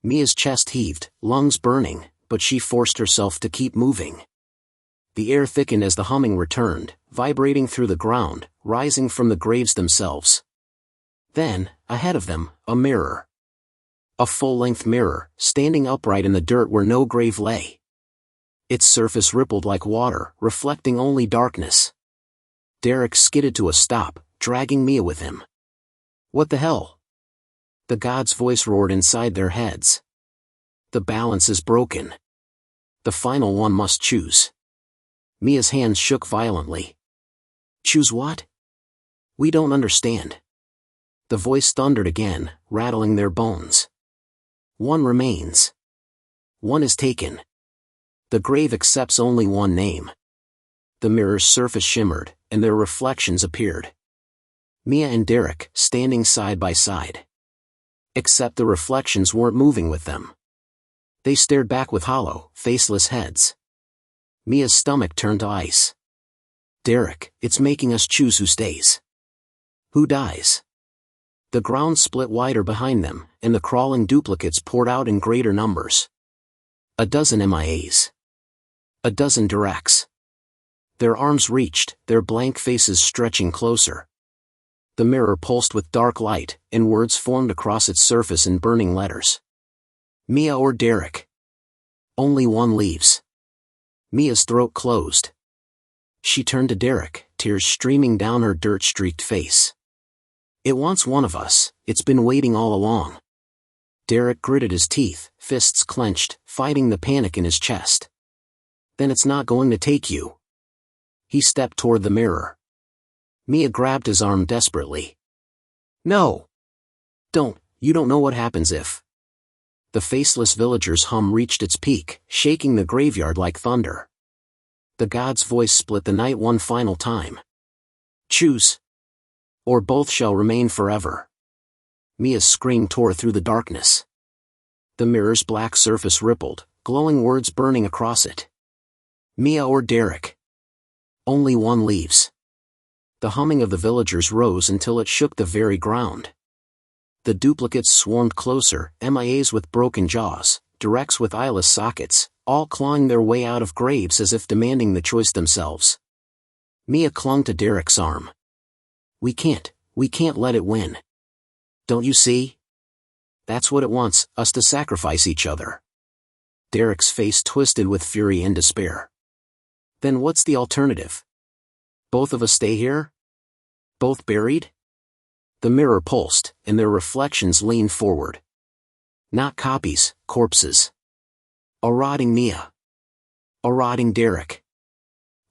A: Mia's chest heaved, lungs burning, but she forced herself to keep moving. The air thickened as the humming returned, vibrating through the ground, rising from the graves themselves. Then, ahead of them, a mirror. A full-length mirror, standing upright in the dirt where no grave lay. Its surface rippled like water, reflecting only darkness. Derek skidded to a stop, dragging Mia with him. What the hell? The god's voice roared inside their heads. The balance is broken. The final one must choose. Mia's hands shook violently. Choose what? We don't understand. The voice thundered again, rattling their bones. One remains. One is taken. The grave accepts only one name. The mirror's surface shimmered, and their reflections appeared. Mia and Derek, standing side by side. Except the reflections weren't moving with them. They stared back with hollow, faceless heads. Mia's stomach turned to ice. Derek, it's making us choose who stays. Who dies? The ground split wider behind them, and the crawling duplicates poured out in greater numbers. A dozen MIAs. A dozen directs. Their arms reached, their blank faces stretching closer. The mirror pulsed with dark light, and words formed across its surface in burning letters. Mia or Derek. Only one leaves. Mia's throat closed. She turned to Derek, tears streaming down her dirt-streaked face. It wants one of us, it's been waiting all along. Derek gritted his teeth, fists clenched, fighting the panic in his chest. Then it's not going to take you. He stepped toward the mirror. Mia grabbed his arm desperately. No. Don't, you don't know what happens if. The faceless villager's hum reached its peak, shaking the graveyard like thunder. The god's voice split the night one final time. Choose. Or both shall remain forever. Mia's scream tore through the darkness. The mirror's black surface rippled, glowing words burning across it. Mia or Derek. Only one leaves. The humming of the villagers rose until it shook the very ground. The duplicates swarmed closer, MIAs with broken jaws, directs with eyeless sockets, all clawing their way out of graves as if demanding the choice themselves. Mia clung to Derek's arm. We can't let it win. Don't you see? That's what it wants, us to sacrifice each other. Derek's face twisted with fury and despair. Then what's the alternative? Both of us stay here? Both buried? The mirror pulsed, and their reflections leaned forward. Not copies, corpses. A rotting Mia. A rotting Derek.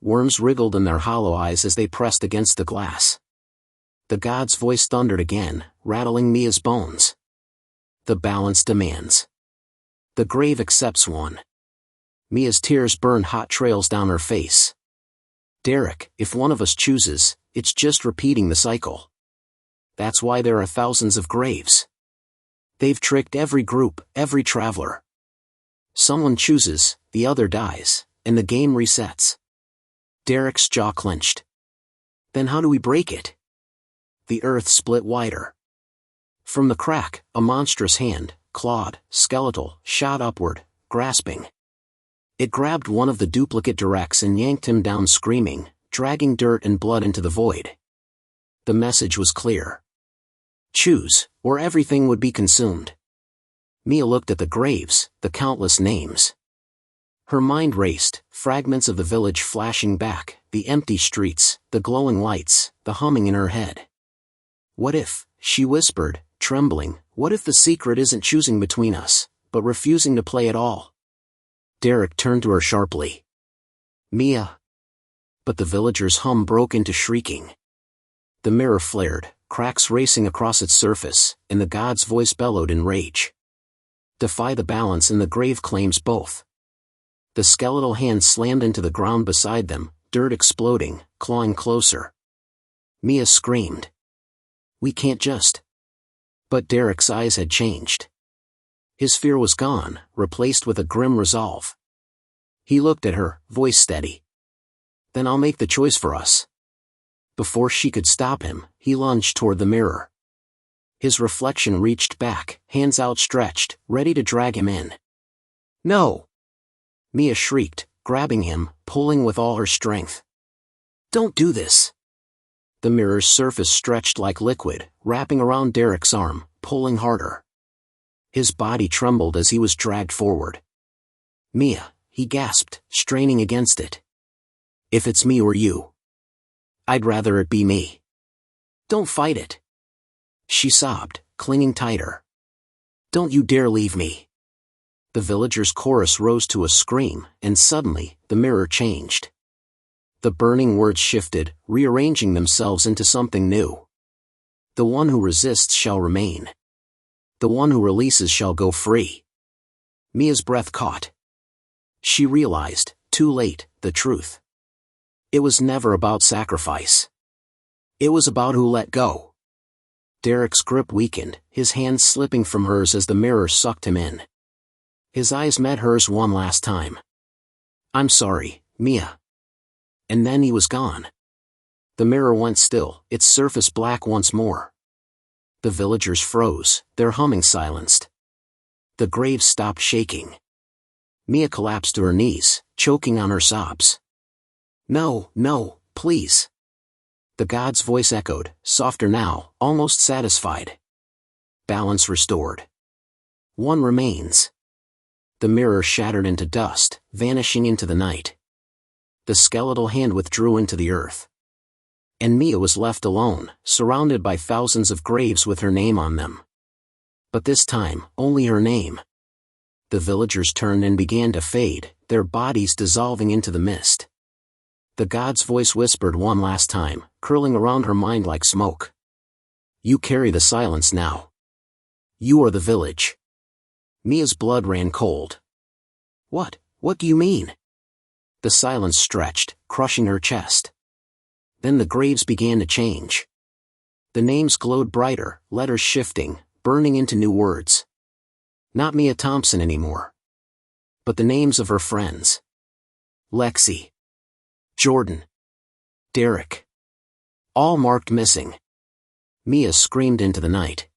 A: Worms wriggled in their hollow eyes as they pressed against the glass. The god's voice thundered again, rattling Mia's bones. The balance demands. The grave accepts one. Mia's tears burned hot trails down her face. Derek, if one of us chooses, it's just repeating the cycle. That's why there are thousands of graves. They've tricked every group, every traveler. Someone chooses, the other dies, and the game resets. Derek's jaw clenched. Then how do we break it? The earth split wider. From the crack, a monstrous hand, clawed, skeletal, shot upward, grasping. It grabbed one of the duplicate directs and yanked him down screaming, dragging dirt and blood into the void. The message was clear. Choose, or everything would be consumed. Mia looked at the graves, the countless names. Her mind raced, fragments of the village flashing back, the empty streets, the glowing lights, the humming in her head. What if, she whispered, trembling, what if the secret isn't choosing between us, but refusing to play at all? Derek turned to her sharply. Mia. But the villager's hum broke into shrieking. The mirror flared, cracks racing across its surface, and the god's voice bellowed in rage. Defy the balance and the grave claims both. The skeletal hand slammed into the ground beside them, dirt exploding, clawing closer. Mia screamed. We can't just. But Derek's eyes had changed. His fear was gone, replaced with a grim resolve. He looked at her, voice steady. Then I'll make the choice for us. Before she could stop him, he lunged toward the mirror. His reflection reached back, hands outstretched, ready to drag him in. No! Mia shrieked, grabbing him, pulling with all her strength. Don't do this! The mirror's surface stretched like liquid, wrapping around Derek's arm, pulling harder. His body trembled as he was dragged forward. Mia, he gasped, straining against it. If it's me or you. I'd rather it be me. Don't fight it. She sobbed, clinging tighter. Don't you dare leave me. The villager's chorus rose to a scream, and suddenly, the mirror changed. The burning words shifted, rearranging themselves into something new. The one who resists shall remain. The one who releases shall go free. Mia's breath caught. She realized, too late, the truth. It was never about sacrifice. It was about who let go. Derek's grip weakened, his hands slipping from hers as the mirror sucked him in. His eyes met hers one last time. I'm sorry, Mia. And then he was gone. The mirror went still, its surface black once more. The villagers froze, their humming silenced. The graves stopped shaking. Mia collapsed to her knees, choking on her sobs. No, no, please. The god's voice echoed, softer now, almost satisfied. Balance restored. One remains. The mirror shattered into dust, vanishing into the night. The skeletal hand withdrew into the earth. And Mia was left alone, surrounded by thousands of graves with her name on them. But this time, only her name. The villagers turned and began to fade, their bodies dissolving into the mist. The god's voice whispered one last time, curling around her mind like smoke. You carry the silence now. You are the village. Mia's blood ran cold. What do you mean? The silence stretched, crushing her chest. Then the graves began to change. The names glowed brighter, letters shifting, burning into new words. Not Mia Thompson anymore. But the names of her friends. Lexi. Jordan. Derek. All marked missing. Mia screamed into the night.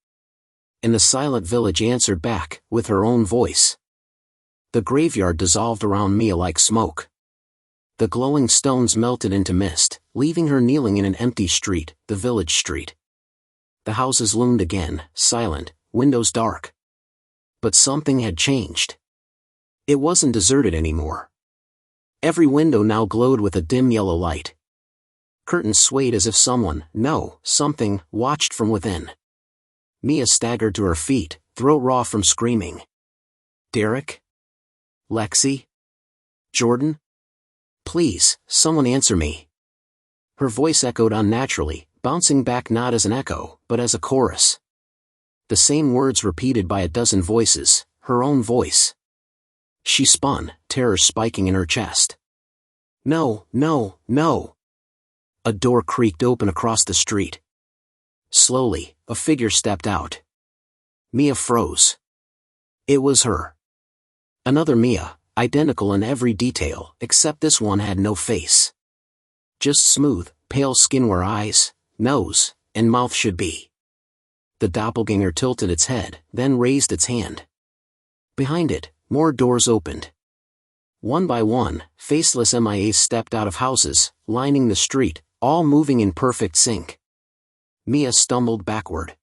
A: And the silent village answered back, with her own voice. The graveyard dissolved around Mia like smoke. The glowing stones melted into mist, leaving her kneeling in an empty street, the village street. The houses loomed again, silent, windows dark. But something had changed. It wasn't deserted anymore. Every window now glowed with a dim yellow light. Curtains swayed as if something, watched from within. Mia staggered to her feet, throat raw from screaming. Derek? Lexi? Jordan? Please, someone answer me. Her voice echoed unnaturally, bouncing back not as an echo, but as a chorus. The same words repeated by a dozen voices, her own voice. She spun, terror spiking in her chest. No, no, no. A door creaked open across the street. Slowly, a figure stepped out. Mia froze. It was her. Another Mia, identical in every detail, except this one had no face. Just smooth, pale skin where eyes, nose, and mouth should be. The doppelganger tilted its head, then raised its hand. Behind it, more doors opened. One by one, faceless MIAs stepped out of houses, lining the street, all moving in perfect sync. Mia stumbled backward.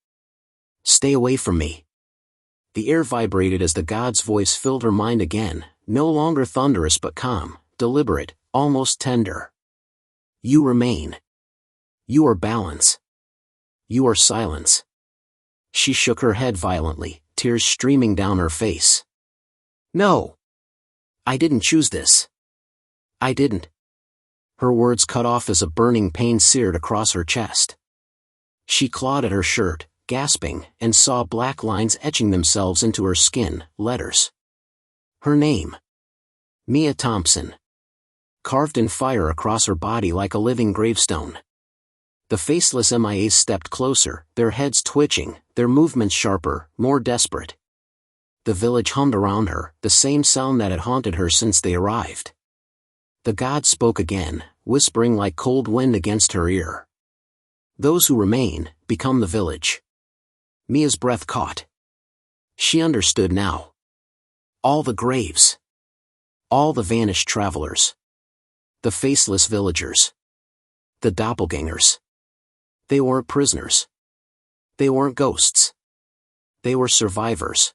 A: Stay away from me. The air vibrated as the god's voice filled her mind again, no longer thunderous but calm, deliberate, almost tender. You remain. You are balance. You are silence. She shook her head violently, tears streaming down her face. No. I didn't choose this. I didn't. Her words cut off as a burning pain seared across her chest. She clawed at her shirt, gasping, and saw black lines etching themselves into her skin, letters. Her name. Mia Thompson. Carved in fire across her body like a living gravestone. The faceless MIAs stepped closer, their heads twitching, their movements sharper, more desperate. The village hummed around her, the same sound that had haunted her since they arrived. The god spoke again, whispering like cold wind against her ear. Those who remain, become the village. Mia's breath caught. She understood now. All the graves. All the vanished travelers. The faceless villagers. The doppelgangers. They weren't prisoners. They weren't ghosts. They were survivors.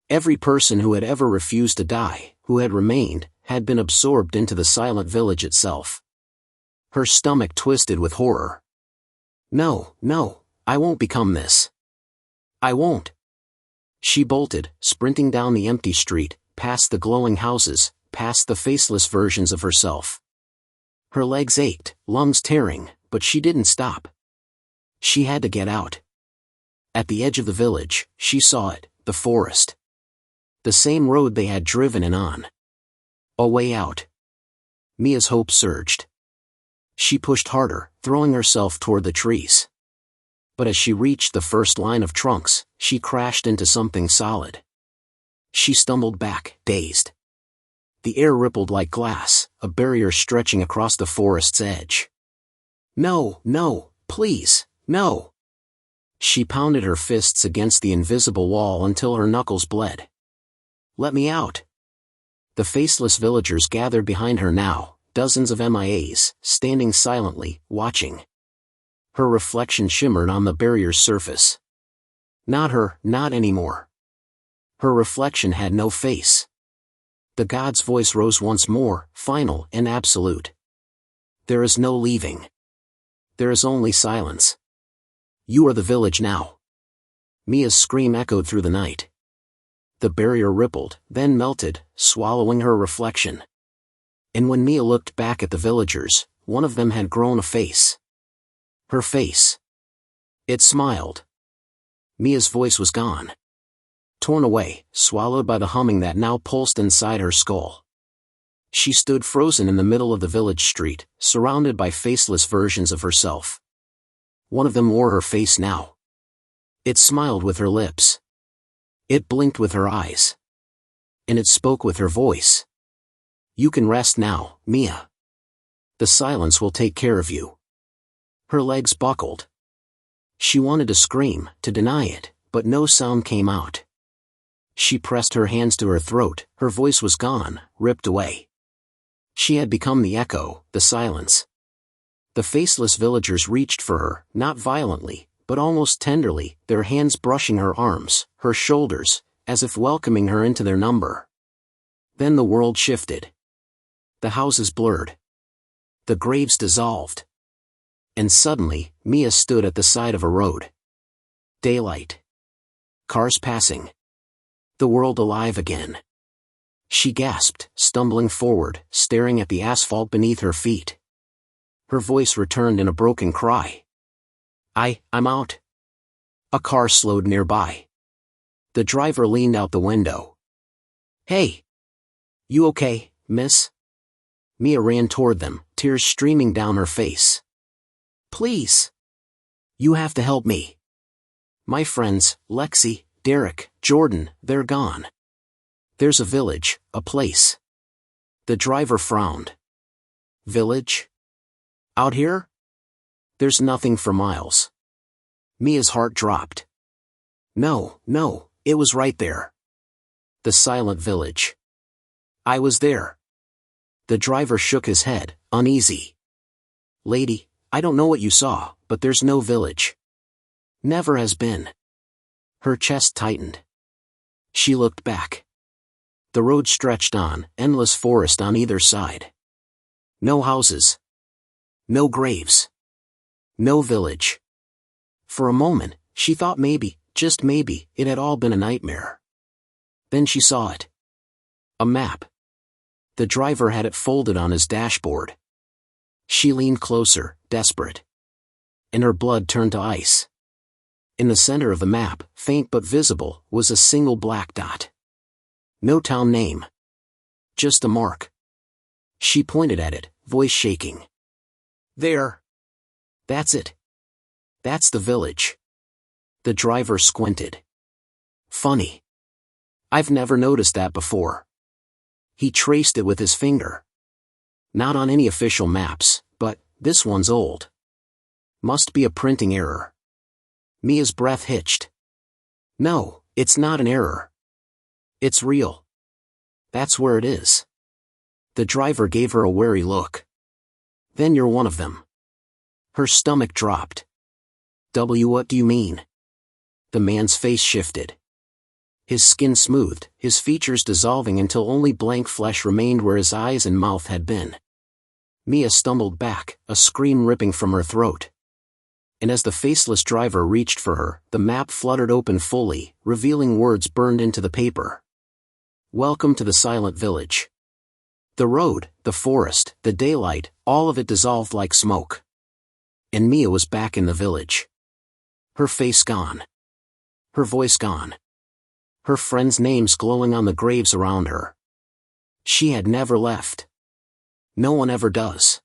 A: Every person who had ever refused to die, who had remained, had been absorbed into the silent village itself. Her stomach twisted with horror. No, no, I won't become this. I won't. She bolted, sprinting down the empty street, past the glowing houses, past the faceless versions of herself. Her legs ached, lungs tearing, but she didn't stop. She had to get out. At the edge of the village, she saw it, the forest. The same road they had driven in on. A way out. Mia's hope surged. She pushed harder, throwing herself toward the trees. But as she reached the first line of trunks, she crashed into something solid. She stumbled back, dazed. The air rippled like glass, a barrier stretching across the forest's edge. No, no, please, no. She pounded her fists against the invisible wall until her knuckles bled. Let me out. The faceless villagers gathered behind her now, dozens of MIAs, standing silently, watching. Her reflection shimmered on the barrier's surface. Not her, not anymore. Her reflection had no face. The god's voice rose once more, final and absolute. There is no leaving. There is only silence. You are the village now. Mia's scream echoed through the night. The barrier rippled, then melted, swallowing her reflection. And when Mia looked back at the villagers, one of them had grown a face. Her face. It smiled. Mia's voice was gone. Torn away, swallowed by the humming that now pulsed inside her skull. She stood frozen in the middle of the village street, surrounded by faceless versions of herself. One of them wore her face now. It smiled with her lips. It blinked with her eyes. And it spoke with her voice. You can rest now, Mia. The silence will take care of you. Her legs buckled. She wanted to scream, to deny it, but no sound came out. She pressed her hands to her throat, her voice was gone, ripped away. She had become the echo, the silence. The faceless villagers reached for her, not violently, but almost tenderly, their hands brushing her arms, her shoulders, as if welcoming her into their number. Then the world shifted. The houses blurred. The graves dissolved. And suddenly, Mia stood at the side of a road. Daylight. Cars passing. The world alive again. She gasped, stumbling forward, staring at the asphalt beneath her feet. Her voice returned in a broken cry. I'm out. A car slowed nearby. The driver leaned out the window. Hey! You okay, miss? Mia ran toward them, tears streaming down her face. Please! You have to help me. My friends, Lexi, Derek, Jordan, they're gone. There's a village, a place. The driver frowned. Village? Out here? There's nothing for miles. Mia's heart dropped. No, it was right there. The silent village. I was there. The driver shook his head, uneasy. Lady, I don't know what you saw, but there's no village. Never has been. Her chest tightened. She looked back. The road stretched on, endless forest on either side. No houses. No graves. No village. For a moment, she thought maybe, just maybe, it had all been a nightmare. Then she saw it. A map. The driver had it folded on his dashboard. She leaned closer, desperate. And her blood turned to ice. In the center of the map, faint but visible, was a single black dot. No town name. Just a mark. She pointed at it, voice shaking. There. That's it. That's the village. The driver squinted. Funny. I've never noticed that before. He traced it with his finger. Not on any official maps, but this one's old. Must be a printing error. Mia's breath hitched. No, it's not an error. It's real. That's where it is. The driver gave her a wary look. Then you're one of them. Her stomach dropped. What do you mean? The man's face shifted. His skin smoothed, his features dissolving until only blank flesh remained where his eyes and mouth had been. Mia stumbled back, a scream ripping from her throat. And as the faceless driver reached for her, the map fluttered open fully, revealing words burned into the paper. Welcome to the silent village. The road, the forest, the daylight, all of it dissolved like smoke. And Mia was back in the village. Her face gone. Her voice gone. Her friends' names glowing on the graves around her. She had never left. No one ever does.